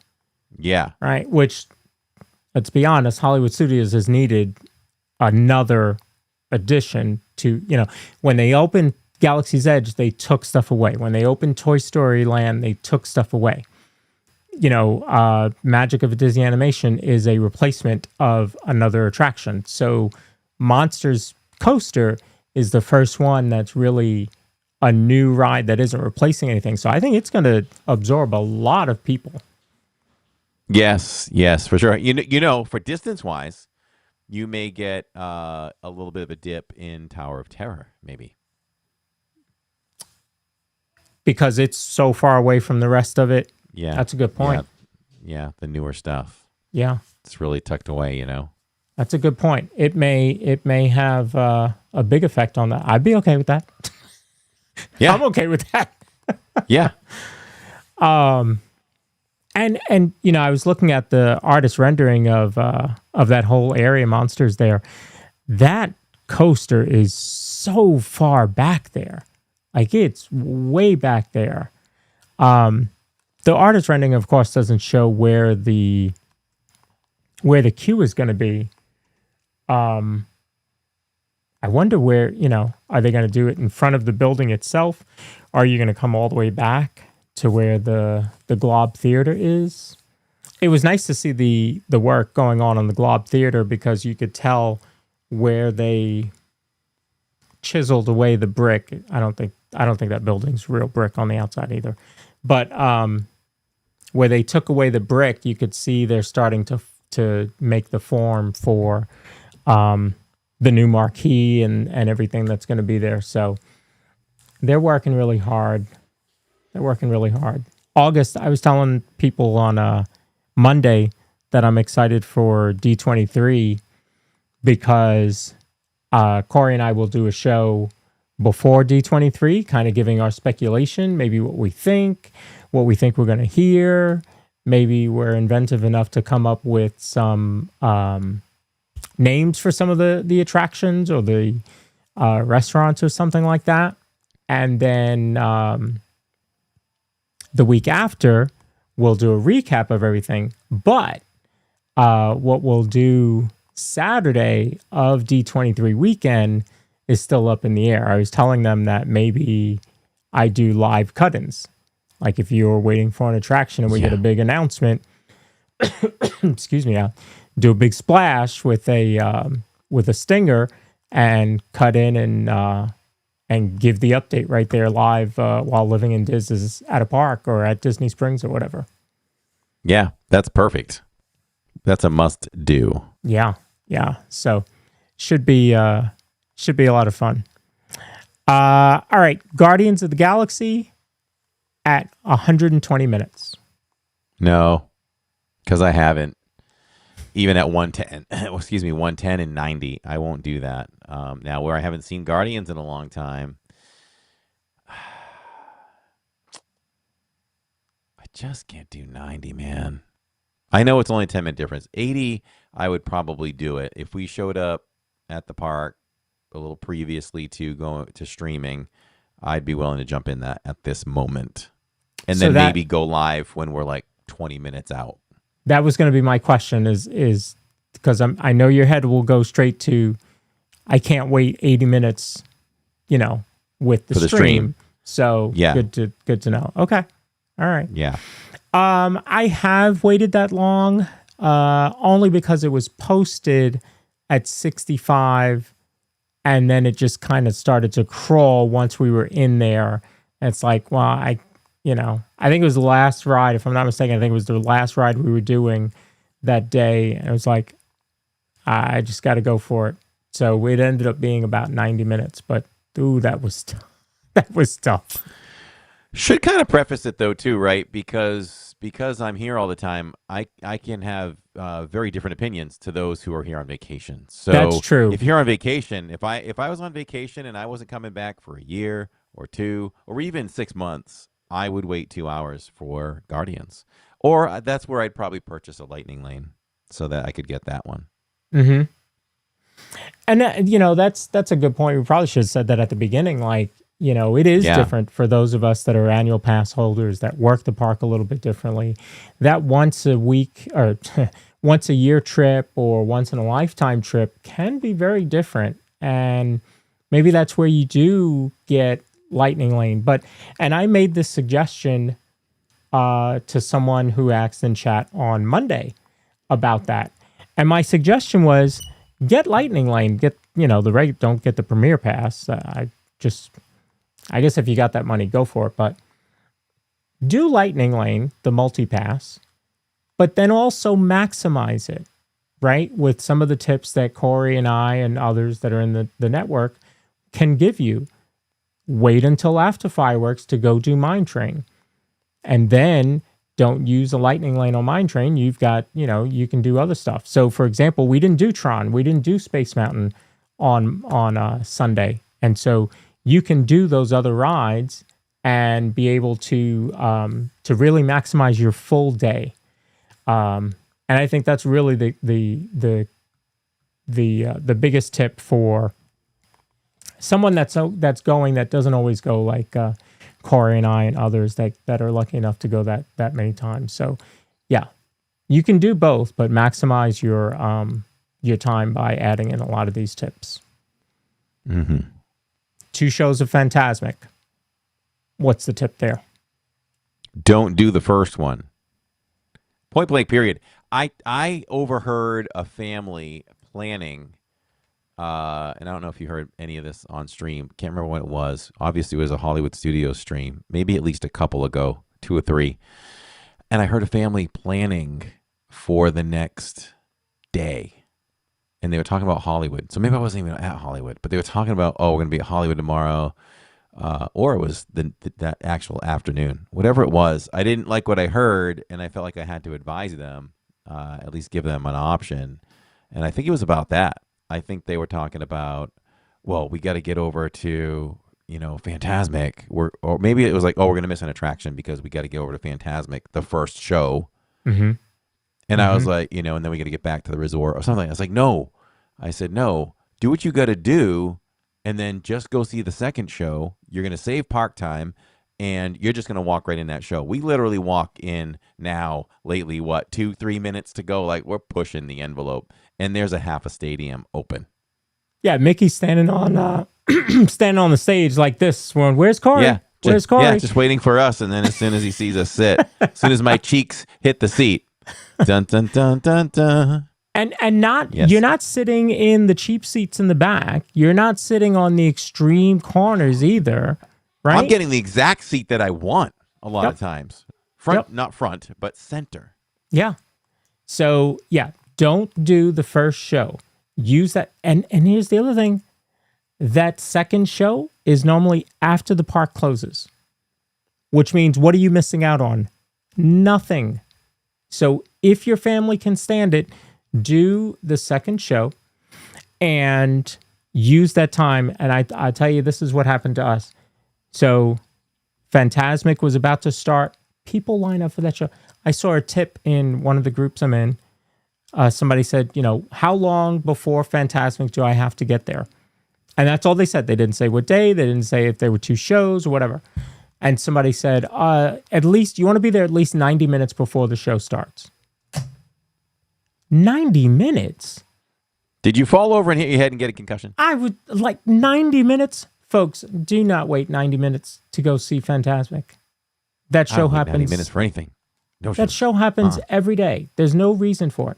Yeah. Right. Which, let's be honest, Hollywood Studios has needed another addition to. When they opened Galaxy's Edge, they took stuff away. When they opened Toy Story Land, they took stuff away. Magic of a Disney Animation is a replacement of another attraction. So Monsters Coaster is the first one that's really a new ride that isn't replacing anything. So I think it's going to absorb a lot of people. Yes, for sure. For distance-wise, you may get a little bit of a dip in Tower of Terror, maybe. Because it's so far away from the rest of it. Yeah. That's a good point. Yeah, the newer stuff. Yeah. It's really tucked away, That's a good point. It may have a big effect on that. I'd be okay with that. Yeah. I'm okay with that. Yeah. And I was looking at the artist rendering of that whole area, Monsters there. That coaster is so far back there. Like, it's way back there. The artist rendering, of course, doesn't show where the queue is going to be. I wonder where, are they going to do it in front of the building itself? Are you going to come all the way back to where the Glob Theater is? It was nice to see the work going on the Glob Theater, because you could tell where they chiseled away the brick. I don't think that building's real brick on the outside either. But where they took away the brick, you could see they're starting to make the form for the new marquee and everything that's going to be there. So they're working really hard. August, I was telling people on Monday that I'm excited for D23 because Corey and I will do a show before D23, kind of giving our speculation, maybe what we think we're going to hear. Maybe we're inventive enough to come up with some names for some of the attractions or the restaurants or something like that. And then the week after, we'll do a recap of everything. But what we'll do Saturday of D23 weekend is still up in the air. I was telling them that maybe I do live cut-ins. Like if you're waiting for an attraction and we get a big announcement, excuse me, I'll do a big splash with a stinger and cut in and give the update right there live while living in DIZ at a park or at Disney Springs or whatever. Yeah, that's perfect. That's a must do. Yeah. So should be a lot of fun. All right, Guardians of the Galaxy at 120 minutes. No, because I haven't. Even at 110, 110 and 90, I won't do that. Now, where I haven't seen Guardians in a long time, I just can't do 90, man. I know it's only a 10-minute difference. 80, I would probably do it. If we showed up at the park a little previously to go to streaming, I'd be willing to jump in that at this moment. And then maybe go live when we're like 20 minutes out. That was going to be my question is because I know your head will go straight to, I can't wait 80 minutes, with the stream. So good to know. Okay. All right. Yeah. I have waited that long only because it was posted at 65 and then it just kind of started to crawl once we were in there. And it's like, well, I think it was the last ride, if I'm not mistaken. I think it was the last ride we were doing that day. And it was like, I just got to go for it. So it ended up being about 90 minutes. But, ooh, that was tough. Should kind of preface it, though, too, right? Because I'm here all the time, I can have very different opinions to those who are here on vacation. So that's true. If you're on vacation, if I was on vacation and I wasn't coming back for a year or 2 or even 6 months, I would wait 2 hours for Guardians. Or that's where I'd probably purchase a Lightning Lane so that I could get that one. Mm-hmm. And, that's a good point. We probably should have said that at the beginning. Like, it is different for those of us that are annual pass holders that work the park a little bit differently. That once a week or once a year trip or once in a lifetime trip can be very different. And maybe that's where you do get Lightning Lane. And I made this suggestion to someone who asked in chat on Monday about that. And my suggestion was get Lightning Lane, get, don't get the Premier Pass. I guess if you got that money, go for it. But do Lightning Lane, the multi-pass, but then also maximize it, right? With some of the tips that Corey and I and others that are in the network can give you. Wait until after fireworks to go do Mine Train. And then don't use a Lightning Lane on Mine Train. You've got, you can do other stuff. So, for example, we didn't do Tron. We didn't do Space Mountain on Sunday. And so you can do those other rides and be able to really maximize your full day. And I think that's really the biggest tip for someone that's going that doesn't always go, like Corey and I and others that are lucky enough to go that many times. So yeah, you can do both, but maximize your time by adding in a lot of these tips. Mm-hmm. 2 shows of Fantasmic. What's the tip there? Don't do the first one. Point blank, period. I overheard a family planning, and I don't know if you heard any of this on stream. Can't remember when it was. Obviously, it was a Hollywood Studios stream, maybe at least a couple ago, 2 or 3. And I heard a family planning for the next day. And they were talking about Hollywood. So maybe I wasn't even at Hollywood, but they were talking about, we're going to be at Hollywood tomorrow. Or it was that actual afternoon. Whatever it was, I didn't like what I heard, and I felt like I had to advise them, at least give them an option. And I think it was about that. I think they were talking about, we got to get over to, Fantasmic. Or maybe it was like, we're going to miss an attraction because we got to get over to Fantasmic, the first show. Mm-hmm. And I was like, and then we got to get back to the resort or something. I was like, no. I said, no, do what you got to do, and then just go see the second show. You're going to save park time, and you're just going to walk right in that show. We literally walk in now lately, 2-3 minutes to go? Like, we're pushing the envelope, and there's a half a stadium open. Yeah, Mickey's standing on standing on the stage like this. Where's Corey? Yeah, where's Corey? Yeah, just waiting for us, and then as soon as he sees us sit, as soon as my cheeks hit the seat, dun dun dun dun dun. And you're not sitting in the cheap seats in the back. You're not sitting on the extreme corners either, right? I'm getting the exact seat that I want a lot of times. Not front, but center. Yeah. So yeah, don't do the first show. Use that. And here's the other thing. That second show is normally after the park closes, which means what are you missing out on? Nothing. So if your family can stand it, do the second show and use that time. And I tell you, this is what happened to us. So Fantasmic was about to start. People line up for that show. I saw a tip in one of the groups I'm in. Somebody said, how long before Fantasmic do I have to get there? And that's all they said. They didn't say what day. They didn't say if there were 2 shows or whatever. And somebody said, at least you want to be there at least 90 minutes before the show starts. 90 minutes? Did you fall over and hit your head and get a concussion? I would 90 minutes. Folks, do not wait 90 minutes to go see Fantasmic. That show happens. 90 minutes for anything. That show happens every day. There's no reason for it.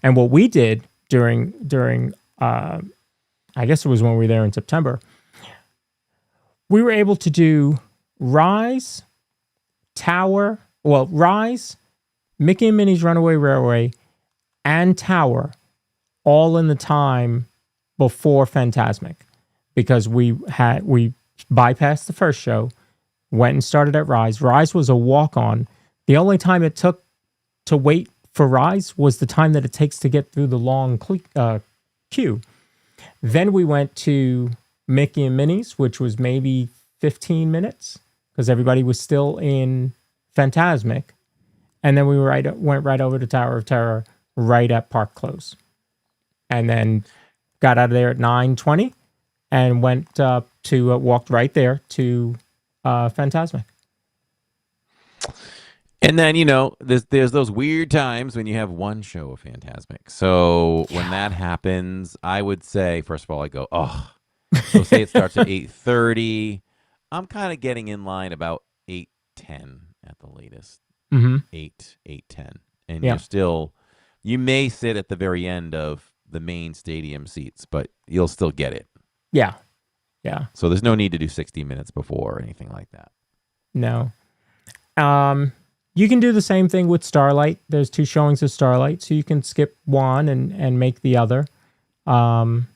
And what we did during I guess it was when we were there in September, we were able to do Rise, Rise, Mickey and Minnie's Runaway Railway, and Tower all in the time before Fantasmic, because we bypassed the first show, went and started at Rise. Rise was a walk-on. The only time it took to wait for Rise was the time that it takes to get through the long queue. Then we went to Mickey and Minnie's, which was maybe 15 minutes because everybody was still in Fantasmic. And then we went right over to Tower of Terror right at park close. And then got out of there at 9:20 and went walked right there to Fantasmic. And then, there's those weird times when you have one show of Fantasmic. So when that happens, I would say, first of all, I go, oh. So say it starts at 8:30. I'm kind of getting in line about 8:10 at the latest. Mm-hmm. 8:10. And you may sit at the very end of the main stadium seats, but you'll still get it. Yeah. Yeah. So there's no need to do 60 minutes before or anything like that. No. You can do the same thing with Starlight. There's 2 showings of Starlight, so you can skip one and make the other. I'm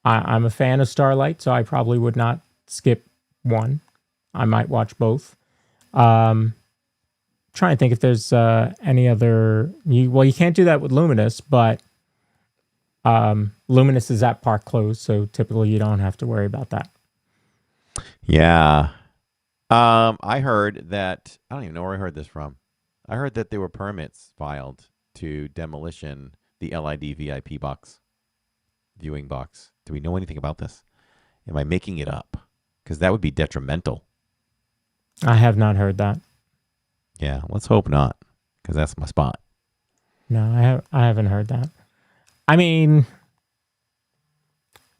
a fan of Starlight, so I probably would not skip one. I might watch both. Trying to think if there's any other. You can't do that with Luminous, but Luminous is at park close, so typically you don't have to worry about that. Yeah. I heard that, I don't even know where I heard this from. I heard that there were permits filed to demolition the LID VIP box, viewing box. Do we know anything about this? Am I making it up? Because that would be detrimental. I have not heard that. Yeah, let's hope not, because that's my spot. No, I haven't heard that. I mean,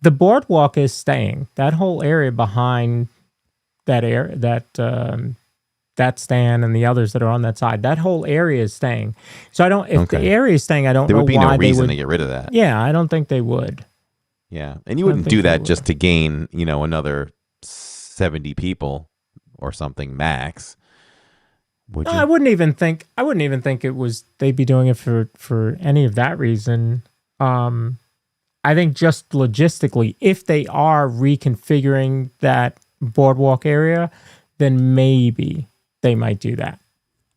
the boardwalk is staying. That whole area behind that area, that stand and the others that are on that side, that whole area is staying. So I don't. If the area is staying, I don't know why they would. There would be no reason to get rid of that. Yeah, I don't think they would. Yeah, and you wouldn't do that just to gain, another 70 people or something max. Would you? I wouldn't even think it was. They'd be doing it for any of that reason. I think just logistically, if they are reconfiguring that boardwalk area, then maybe they might do that.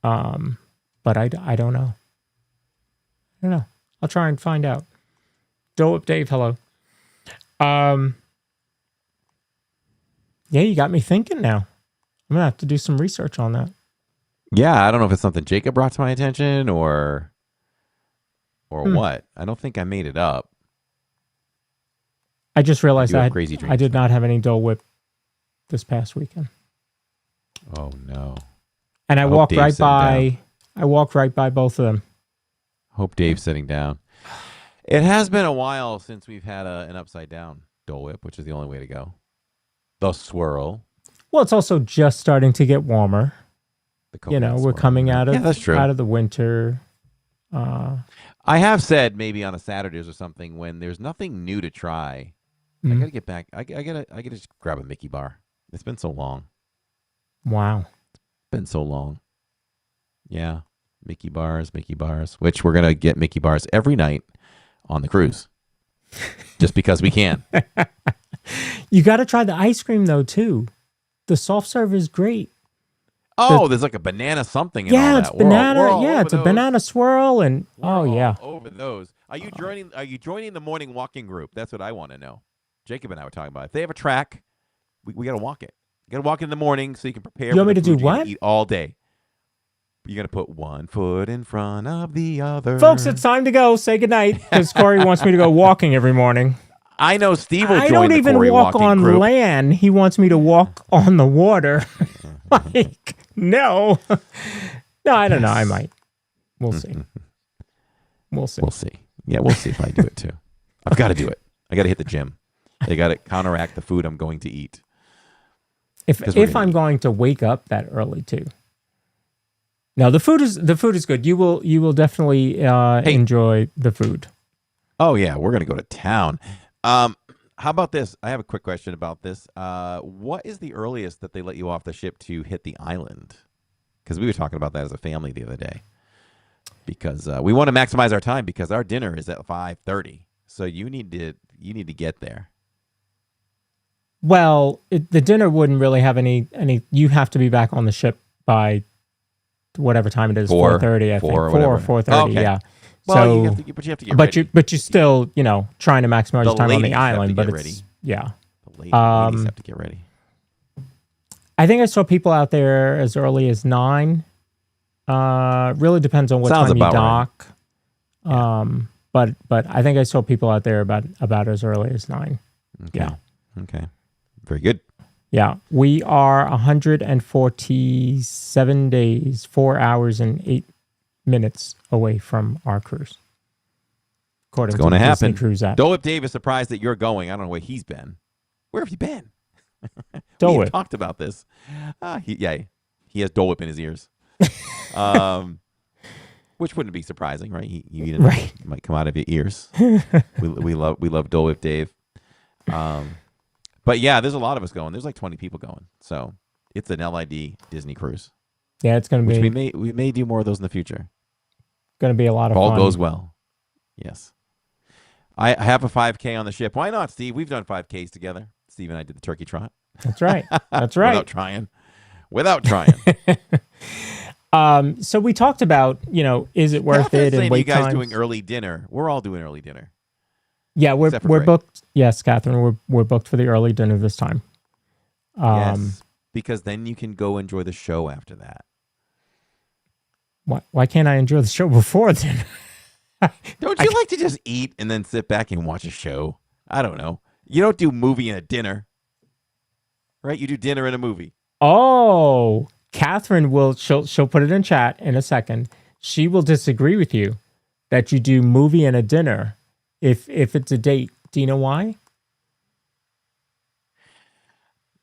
But I don't know. I don't know. I'll try and find out. Dole Whip Dave, hello. Yeah, you got me thinking now. I'm gonna have to do some research on that. Yeah, I don't know if it's something Jacob brought to my attention or what. I don't think I made it up. I just realized I did not have any Dole Whip this past weekend. Oh no! And I walked right by. I walked right by both of them. Hope Dave's sitting down. It has been a while since we've had an upside down Dole Whip, which is the only way to go. The swirl. Well, it's also just starting to get warmer. We're coming out of the winter. I have said maybe on a Saturdays or something when there's nothing new to try. I gotta get back. I gotta just grab a Mickey bar. It's been so long. Wow, it's been so long. Yeah, Mickey bars, which we're gonna get Mickey bars every night on the cruise, just because we can. You got to try the ice cream though too. The soft serve is great. Oh, there's like a banana something in all that. It's banana. Yeah, it's a banana swirl and yeah. Over those. Are you joining the morning walking group? That's what I want to know. Jacob and I were talking about. If they have a track, we got to walk it. You got to walk in the morning so you can prepare. You want me to do what? Eat all day. You're going to put one foot in front of the other. Folks, it's time to go. Say goodnight because Corey wants me to go walking every morning. I know Steve will join the Corey I don't even walk on group. Land. He wants me to walk on the water. Like, no. No, I don't know. I might. We'll see. We'll see. Yeah, we'll see if I do it too. I've got to do it. I got to hit the gym. I got to counteract the food I'm going to eat. If I'm going to wake up that early too. No, the food is good. You will definitely enjoy the food. Oh yeah, we're gonna go to town. How about this? I have a quick question about this. What is the earliest that they let you off the ship to hit the island? because we were talking about that as a family the other day. Because we want to maximize our time because our dinner is at 5:30. So you need to get there. Well, the dinner wouldn't really have any. You have to be back on the ship by whatever time it is. 4:30, I think. 4:30. Okay. Yeah. Well, so, you have to get ready. But you still, trying to maximize your time on the island. But ready. Yeah. The ladies have to get ready. I think I saw people out there as early as 9. Really depends on what time you dock. Right. But I think I saw people out there about as early as 9. Okay. Yeah. Okay. Very good. Yeah. We are 147 days, 4 hours and 8 minutes away from our cruise. According it's going to the happen. Disney Cruise app. Dole Whip Dave is surprised that you're going. I don't know where he's been. Where have you been? Dole we Whip. talked about this. He has Dole Whip in his ears. Which wouldn't be surprising, right? He might come out of your ears. we love Dole Whip Dave. But yeah, there's a lot of us going. There's like 20 people going. So it's an LID Disney cruise. Yeah, it's going to be. We may do more of those in the future. Going to be a lot of fun. All goes well. Yes. I have a 5K on the ship. Why not, Steve? We've done 5Ks together. Steve and I did the turkey trot. That's right. That's right. Without trying. So we talked about, is it worth it? And wait you guys times. doing early dinner. We're all doing early dinner. Yeah, we're booked. Yes, Catherine, we're booked for the early dinner this time. Yes, because then you can go enjoy the show after that. Why can't I enjoy the show before dinner? Don't you like to just eat and then sit back and watch a show? I don't know. You don't do movie and a dinner, right? You do dinner and a movie. Oh, Catherine she'll put it in chat in a second. She will disagree with you that you do movie and a dinner if it's a date. Do you know why?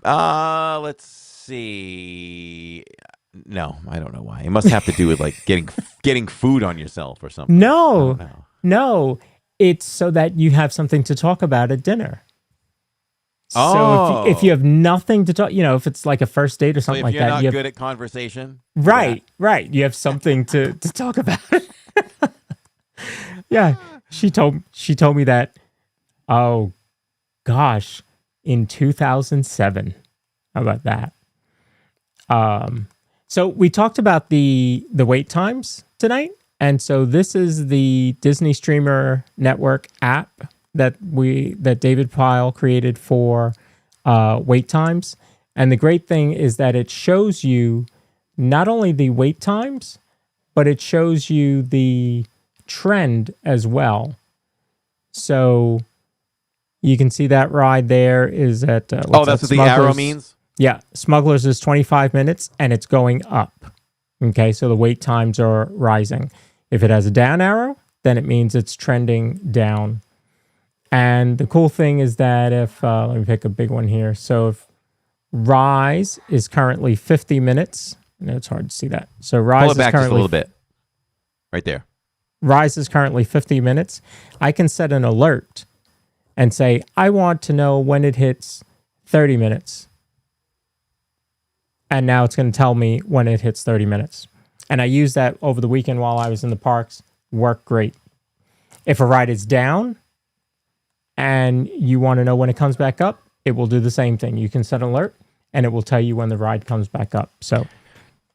Let's see. No, I don't know why. It must have to do with like getting food on yourself or something. No. It's so that you have something to talk about at dinner. So if you have nothing to talk, if it's like a first date or something like that. So if you're not good at conversation. Right. You have something to talk about. Yeah. She told me that, oh gosh, in 2007. How about that? So we talked about the wait times tonight. And so this is the Disney Streamer Network app that David Pyle created for wait times. And the great thing is that it shows you not only the wait times, but it shows you the trend as well. So you can see that ride there is at that's what the arrow means? Yeah, Smugglers is 25 minutes and it's going up. Okay, so the wait times are rising. If it has a down arrow, then it means it's trending down. And the cool thing is that if, let me pick a big one here. So if Rise is currently 50 minutes, no, it's hard to see that. So Rise Pull it back is currently just a little bit. Right there. Rise is currently 50 minutes. I can set an alert and say, I want to know when it hits 30 minutes. And now it's going to tell me when it hits 30 minutes. And I used that over the weekend while I was in the parks. Worked great. If a ride is down and you want to know when it comes back up, it will do the same thing. You can set an alert and it will tell you when the ride comes back up. So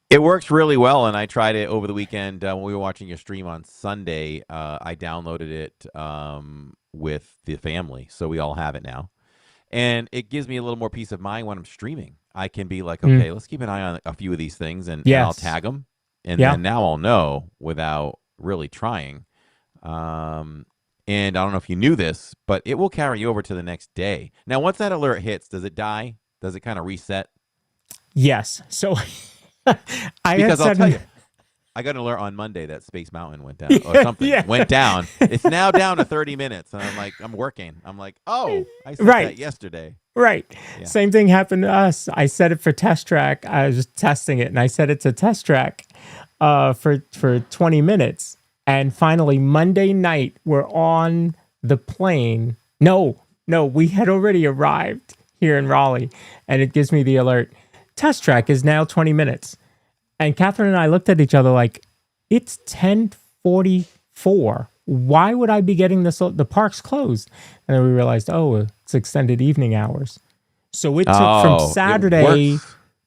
it works really well. And I tried it over the weekend when we were watching your stream on Sunday. I downloaded it with the family. So we all have it now. And it gives me a little more peace of mind when I'm streaming. I can be like, okay, let's keep an eye on a few of these things and I'll tag them. And then now I'll know without really trying. And I don't know if you knew this, but it will carry you over to the next day. Now, once that alert hits, does it die? Does it kind of reset? Yes. So I'll tell you, I got an alert on Monday that Space Mountain went down or something. Went down. It's now down to 30 minutes. And I'm like, I'm working. I'm like, oh, I said that yesterday. Right. Yeah. Same thing happened to us. I set it for Test Track. I was testing it and I set it to Test Track for 20 minutes. And finally, Monday night, we're on the plane. No, we had already arrived here in Raleigh. And it gives me the alert. Test Track is now 20 minutes. And Catherine and I looked at each other like, it's 10:44. Why would I be getting this? The park's closed. And then we realized, it's extended evening hours. So it took from Saturday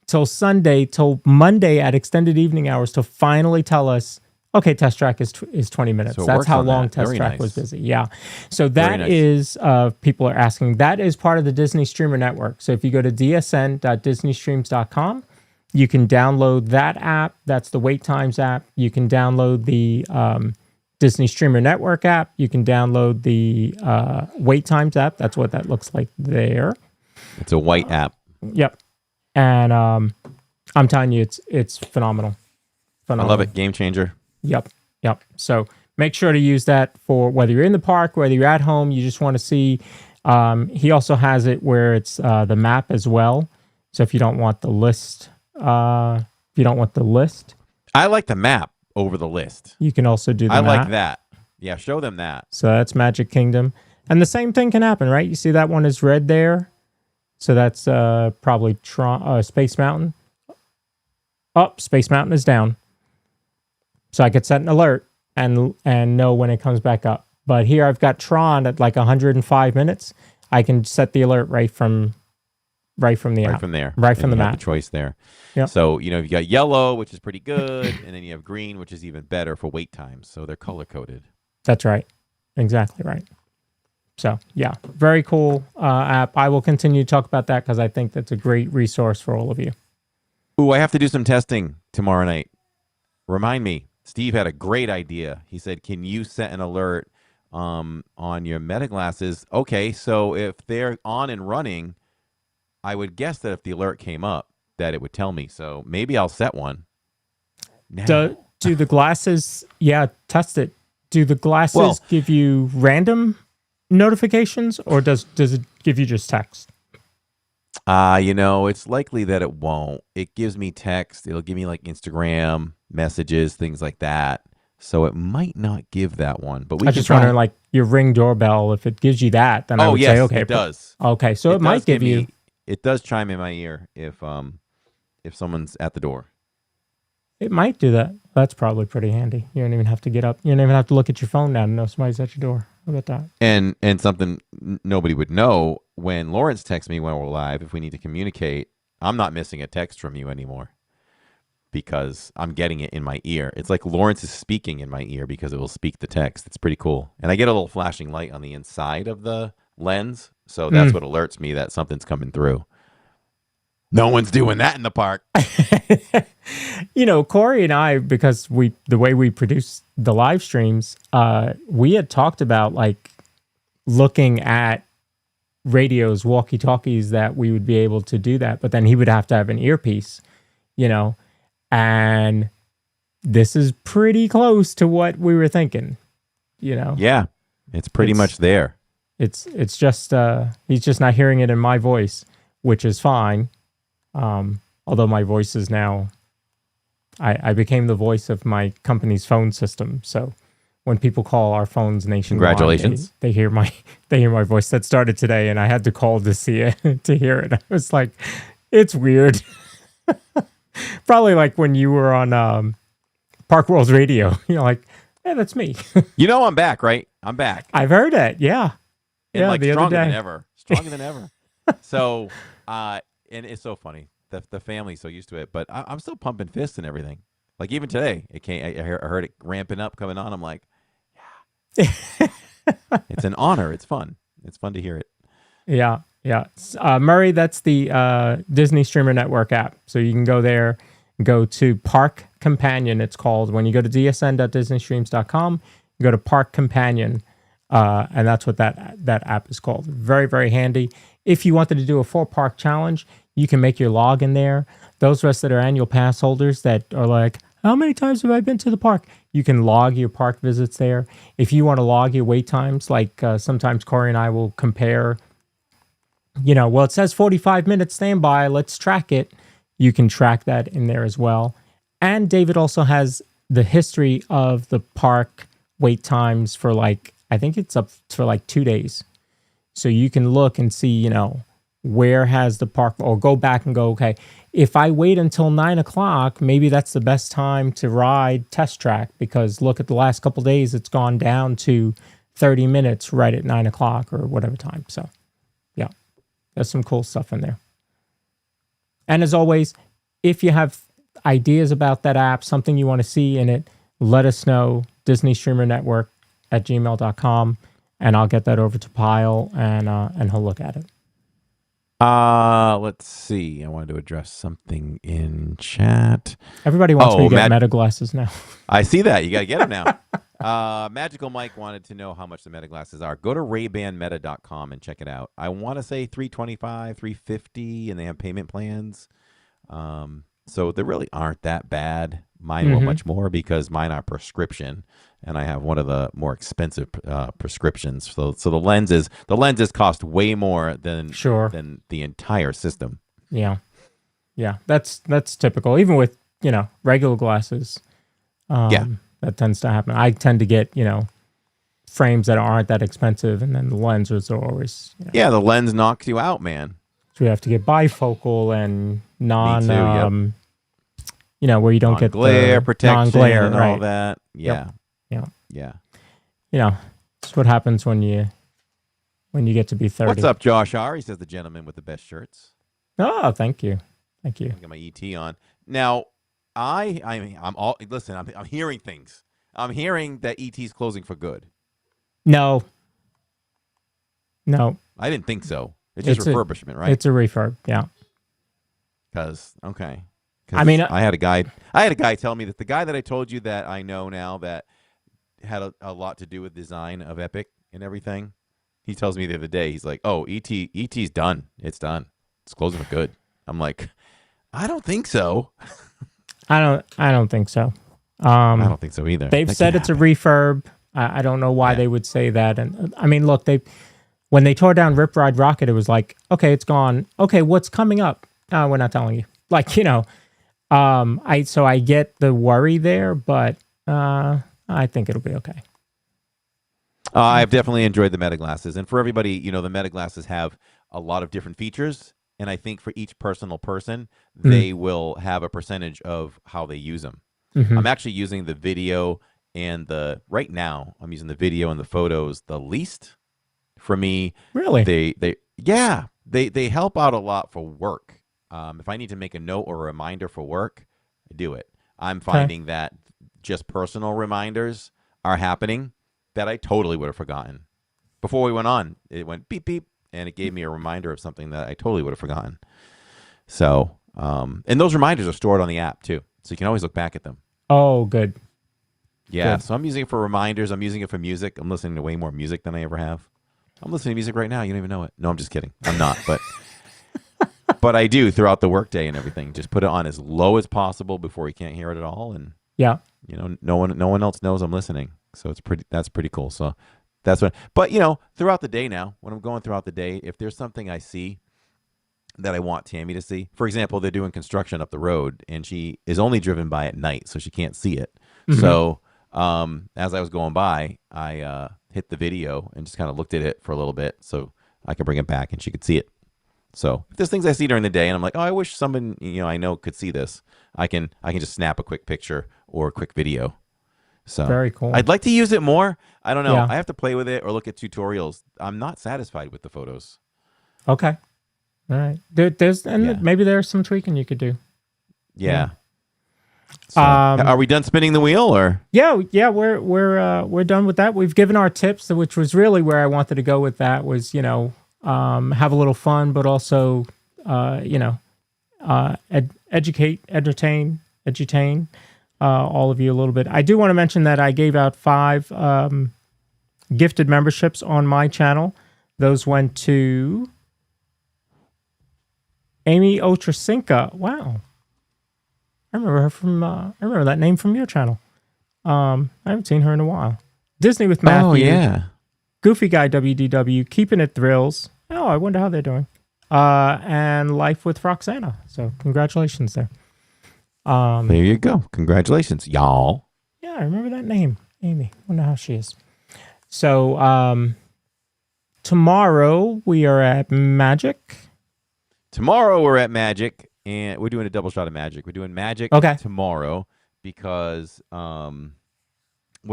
till Sunday till Monday at extended evening hours to finally tell us, okay, test track is 20 minutes. So that's how long test track was busy. Yeah. So that is, people are asking, that is part of the Disney Streamer Network. So if you go to dsn.disneystreams.com, you can download that app. That's the Wait Times app. You can download the Disney Streamer Network app. You can download the Wait Times app. That's what that looks like there. It's a white app. Yep. And I'm telling you, it's phenomenal. I love it. Game changer. Yep. So make sure to use that for whether you're in the park, whether you're at home, you just want to see. He also has it where it's the map as well. So if you don't want the list, I like the map over the list. You can also do the I map. like that. Yeah, show them that. So that's Magic Kingdom. And the same thing can happen, right? You see that one is red there. So that's probably Space Mountain. Oh, Space Mountain is down. So I could set an alert and know when it comes back up. But here I've got Tron at like 105 minutes. I can set the alert right from the app. Right from there. Right from the map. The choice there. Yep. So, you got yellow, which is pretty good, and then you have green, which is even better for wait times. So they're color-coded. That's right. Exactly right. So, yeah, very cool app. I will continue to talk about that because I think that's a great resource for all of you. Ooh, I have to do some testing tomorrow night. Remind me. Steve had a great idea. He said, can you set an alert on your Meta glasses? Okay, so if they're on and running, I would guess that if the alert came up, that it would tell me. So maybe I'll set one. Do the glasses, test it. Do the glasses give you random notifications or does it give you just text? It's likely that it won't. It gives me text. It'll give me like Instagram messages, things like that. So it might not give that one. But we just wondering, like your Ring doorbell, if it gives you that, then I would say, okay. It does. Okay, so it might give you. It does chime in my ear if someone's at the door. It might do that. That's probably pretty handy. You don't even have to get up. You don't even have to look at your phone now to know somebody's at your door. How about that? And something nobody would know, when Lawrence texts me when we're live, if we need to communicate, I'm not missing a text from you anymore because I'm getting it in my ear. It's like Lawrence is speaking in my ear because it will speak the text. It's pretty cool. And I get a little flashing light on the inside of the lens, so that's what alerts me that something's coming through. No one's doing that in the park. Corey and I, because the way we produce the live streams, we had talked about like looking at radios, walkie-talkies that we would be able to do that, but then he would have to have an earpiece, and this is pretty close to what we were thinking, Yeah, it's pretty much there. It's just he's just not hearing it in my voice, which is fine. Although my voice is now, I became the voice of my company's phone system. So when people call our phones nationwide, congratulations, they hear my voice. That started today, and I had to call to see it to hear it. I was like, it's weird. Probably like when you were on Park World's radio. Like, hey, that's me. I'm back, right? I'm back. I've heard it. Yeah. And the stronger other day. than ever. Stronger than ever. So, and it's so funny. The family's so used to it, but I'm still pumping fists and everything. Like even today, I heard it ramping up, coming on. I'm like, yeah. It's an honor. It's fun. It's fun to hear it. Yeah. Murray, that's the Disney Streamer Network app. So you can go there, go to Park Companion, it's called. When you go to dsn.disneystreams.com, you go to Park Companion, and that's what that app is called. Very, very handy. If you wanted to do a 4-park challenge, you can make your log in there. Those of us that are annual pass holders that are like, how many times have I been to the park? You can log your park visits there. If you want to log your wait times, like sometimes Corey and I will compare, it says 45 minutes standby, let's track it. You can track that in there as well. And David also has the history of the park wait times for I think it's up for 2 days. So you can look and see, where has the park, or go back and go, okay, if I wait until 9 o'clock, maybe that's the best time to ride Test Track, because look at the last couple of days, it's gone down to 30 minutes right at 9 o'clock or whatever time. So yeah, there's some cool stuff in there. And as always, if you have ideas about that app, something you want to see in it, let us know. Disney Streamer Network at gmail.com, and I'll get that over to Pyle, and he'll look at it. Let's see. I wanted to address something in chat. Everybody wants me to get Meta glasses now. I see that. You got to get them now. Magical Mike wanted to know how much the Meta glasses are. Go to raybanmeta.com and check it out. I want to say $325, $350, and they have payment plans. So they really aren't that bad. Mine were much more because mine are prescription, and I have one of the more expensive prescriptions. So the lenses cost way more than the entire system. Yeah, that's typical. Even with regular glasses, that tends to happen. I tend to get frames that aren't that expensive, and then the lenses are always the lens knocks you out, man. So we have to get bifocal and where you don't get glare the protection non-glare and all that. Yeah. It's what happens when you get to be 30. What's up, Josh R? He says the gentleman with the best shirts. Oh, thank you. I got my ET on now. I'm hearing things. I'm hearing that ET's closing for good. No, I didn't think so. It's just refurbishment, right? It's a refurb, yeah. I mean, I had a guy tell me that the guy that I told you that I know now that had a lot to do with design of Epic and everything. He tells me the other day, he's like, "Oh, ET's done. It's done. It's closing for good." I'm like, I don't think so. I don't think so. I don't think so either. They've said it's a refurb. I don't know why they would say that. And I mean, look, when they tore down Rip Ride Rocket, it was like, okay, it's gone. Okay, what's coming up? We're not telling you. I get the worry there, but I think it'll be okay. I've definitely enjoyed the Meta glasses, and for everybody, the Meta glasses have a lot of different features, and I think for each personal person, they will have a percentage of how they use them. I'm actually using the video and right now I'm using the video and the photos the least. For me, really, they help out a lot for work. If I need to make a note or a reminder for work, I do it. I'm finding that just personal reminders are happening that I totally would have forgotten. Before we went on, it went beep, beep, and it gave me a reminder of something that I totally would have forgotten. So, and those reminders are stored on the app too, so you can always look back at them. Oh, good. Yeah, good. So I'm using it for reminders. I'm using it for music. I'm listening to way more music than I ever have. I'm listening to music right now. You don't even know it. No, I'm just kidding. I'm not, but... But I do throughout the workday and everything. Just put it on as low as possible before you can't hear it at all, and no one else knows I'm listening. So that's pretty cool. So that's what. But throughout the day now, when I'm going throughout the day, if there's something I see that I want Tammy to see, for example, they're doing construction up the road, and she is only driven by at night, so she can't see it. So as I was going by, I hit the video and just kind of looked at it for a little bit, so I could bring it back and she could see it. So if there's things I see during the day and I'm like, oh, I wish someone I know could see this, I can just snap a quick picture or a quick video. So very cool. I'd like to use it more. I don't know. Yeah. I have to play with it or look at tutorials. I'm not satisfied with the photos. Okay. All right. Maybe there's some tweaking you could do. Yeah. So, are we done spinning the wheel or? Yeah. We're done with that. We've given our tips, which was really where I wanted to go with that was, have a little fun, but also, educate, entertain all of you a little bit. I do want to mention that I gave out 5 gifted memberships on my channel. Those went to Amy Otrasinka. Wow. I remember her I remember that name from your channel. I haven't seen her in a while. Disney with Matthew. Oh, yeah. Goofy Guy WDW, Keeping It Thrills. Oh, I wonder how they're doing. And Life with Roxana. So congratulations there. There you go. Congratulations, y'all. Yeah, I remember that name. Amy. Wonder how she is. So tomorrow we are at Magic tomorrow we're at Magic, and we're doing a double shot of Magic. We're doing Magic tomorrow because what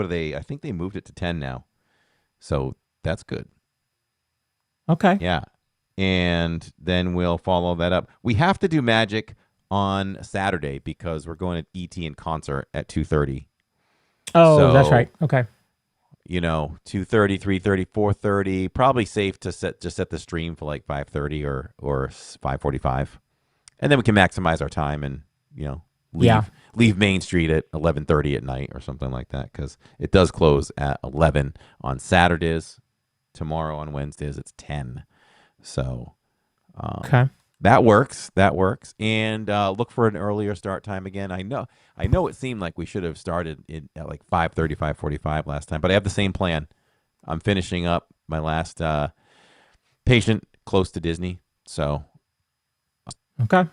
are they? I think they moved it to 10 now, so that's good. Okay. Yeah, and then we'll follow that up. We have to do Magic on Saturday because we're going to ET in concert at 2:30. Oh, so, that's right. Okay. 2:30, 3:30, 4:30. Probably safe to set the stream for like 5:30 or 5:45, and then we can maximize our time and leave Main Street at 11:30 at night or something like that because it does close at 11 on Saturdays. Tomorrow on Wednesdays it's 10. So okay. That works. And look for an earlier start time again. I know it seemed like we should have started at like 5:30, 5:45 last time, but I have the same plan. I'm finishing up my last patient close to Disney. So okay.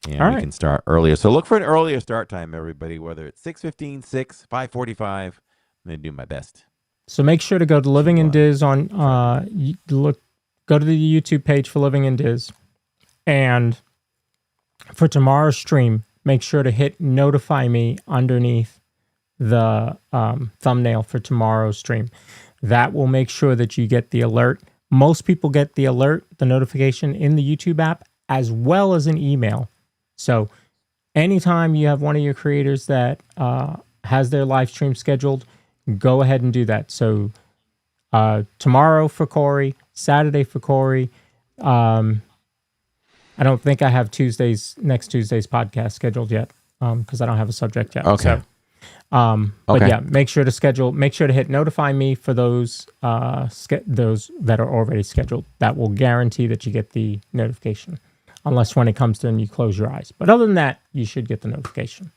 And All we right. can start earlier. So look for an earlier start time, everybody, whether it's 6:15, 6, 5:45. I'm going to do my best. So make sure to go to Living in Diz on go to the YouTube page for Living in Diz. And for tomorrow's stream, make sure to hit notify me underneath the thumbnail for tomorrow's stream. That will make sure that you get the alert. Most people get the alert, the notification in the YouTube app, as well as an email. So anytime you have one of your creators that has their live stream scheduled, go ahead and do that. So tomorrow for Corey, Saturday for Corey. I don't think I have next Tuesday's podcast scheduled yet because I don't have a subject yet. Okay. So, but yeah, make sure to hit notify me for those that are already scheduled. That will guarantee that you get the notification, unless when it comes to and you close your eyes. But other than that, you should get the notification.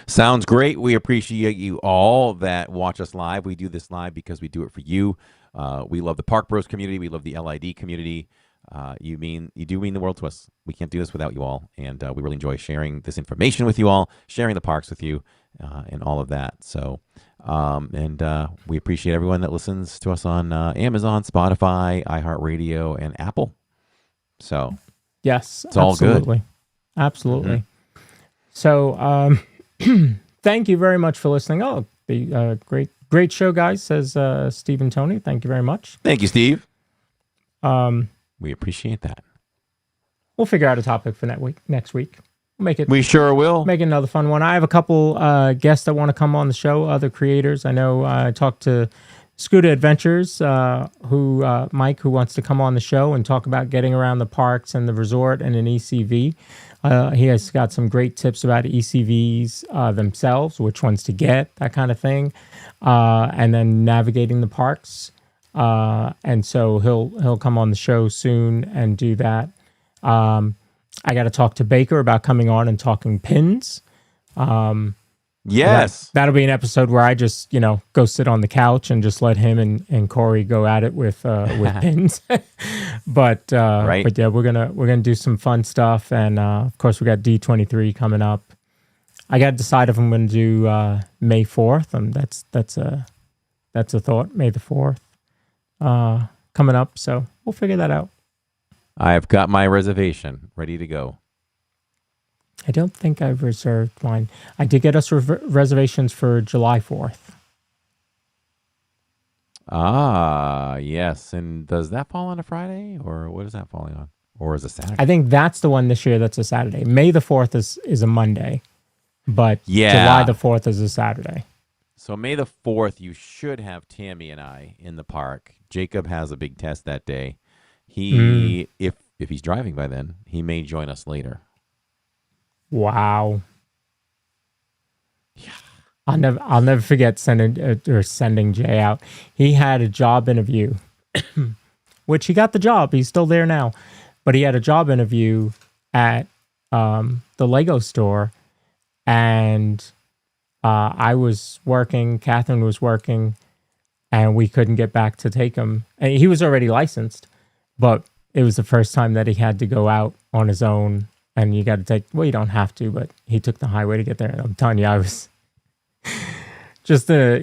Sounds great. We appreciate you all that watch us live. We do this live because we do it for you. We love the Park Bros community. We love the LID community. You do mean the world to us. We can't do this without you all, and we really enjoy sharing this information with you all, sharing the parks with you, and all of that. So, we appreciate everyone that listens to us on Amazon, Spotify, iHeartRadio, and Apple. So, yes, it's all good. Absolutely. Mm-hmm. So, thank you very much for listening. Oh, the great show, guys, says Steve and Tony. Thank you very much. Thank you, Steve. We appreciate that. We'll figure out a topic for next week. We'll make it. We sure will. Make it another fun one. I have a couple guests that want to come on the show, other creators. I know I talked to Scooter Adventures, Mike, who wants to come on the show and talk about getting around the parks and the resort and an ECV. He has got some great tips about ECVs themselves, which ones to get, that kind of thing, and then navigating the parks. And so he'll come on the show soon and do that. I got to talk to Baker about coming on and talking pins. Yes. That'll be an episode where I just, go sit on the couch and just let him and Corey go at it with pins. But yeah, we're gonna do some fun stuff, and of course we got D23 coming up. I got to decide if I'm going to do May 4th, and that's a thought. May the 4th coming up, so we'll figure that out. I've got my reservation ready to go. I don't think I've reserved mine. I did get us reservations for July 4th. Ah, yes. And does that fall on a Friday, or what is that falling on? Or is it Saturday? I think that's the one this year that's a Saturday. May the 4th is a Monday, but July the 4th is a Saturday. So May the 4th, you should have Tammy and I in the park. Jacob has a big test that day. If he's driving by then, he may join us later. Wow. Yeah. I'll never forget sending Jay out. He had a job interview, which he got the job. He's still there now, but he had a job interview at the Lego store, and I was working, Catherine was working, and we couldn't get back to take him. And he was already licensed, but it was the first time that he had to go out on his own. And you got to take, well, you don't have to, but he took the highway to get there. And I'm telling you, I was just, I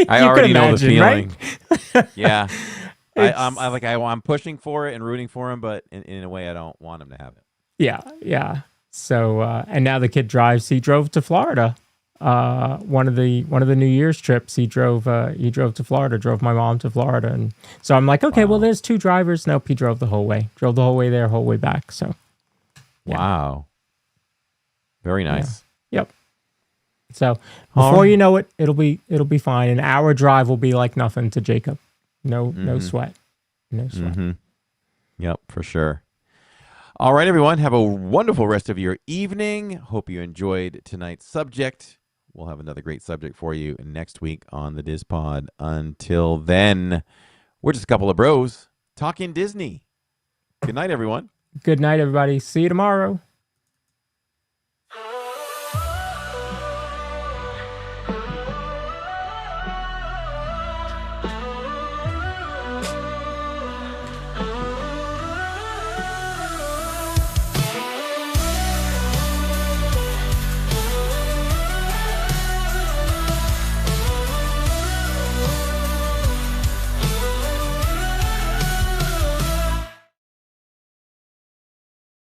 already know the feeling. Right? Yeah. I'm pushing for it and rooting for him, but in a way, I don't want him to have it. Yeah. So and now the kid drives. He drove to Florida. One of the New Year's trips, he drove to Florida. Drove my mom to Florida, and so I'm like, okay, well, there's two drivers. Nope, he drove the whole way. Drove the whole way there, whole way back. So, yeah. Wow, very nice. Yeah. Yep. So before you know it, it'll be fine. An hour drive will be like nothing to Jacob. No sweat. No sweat. Mm-hmm. Yep, for sure. All right, everyone. Have a wonderful rest of your evening. Hope you enjoyed tonight's subject. We'll have another great subject for you next week on the DIZPod. Until then, we're just a couple of bros talking Disney. Good night, everyone. Good night, everybody. See you tomorrow.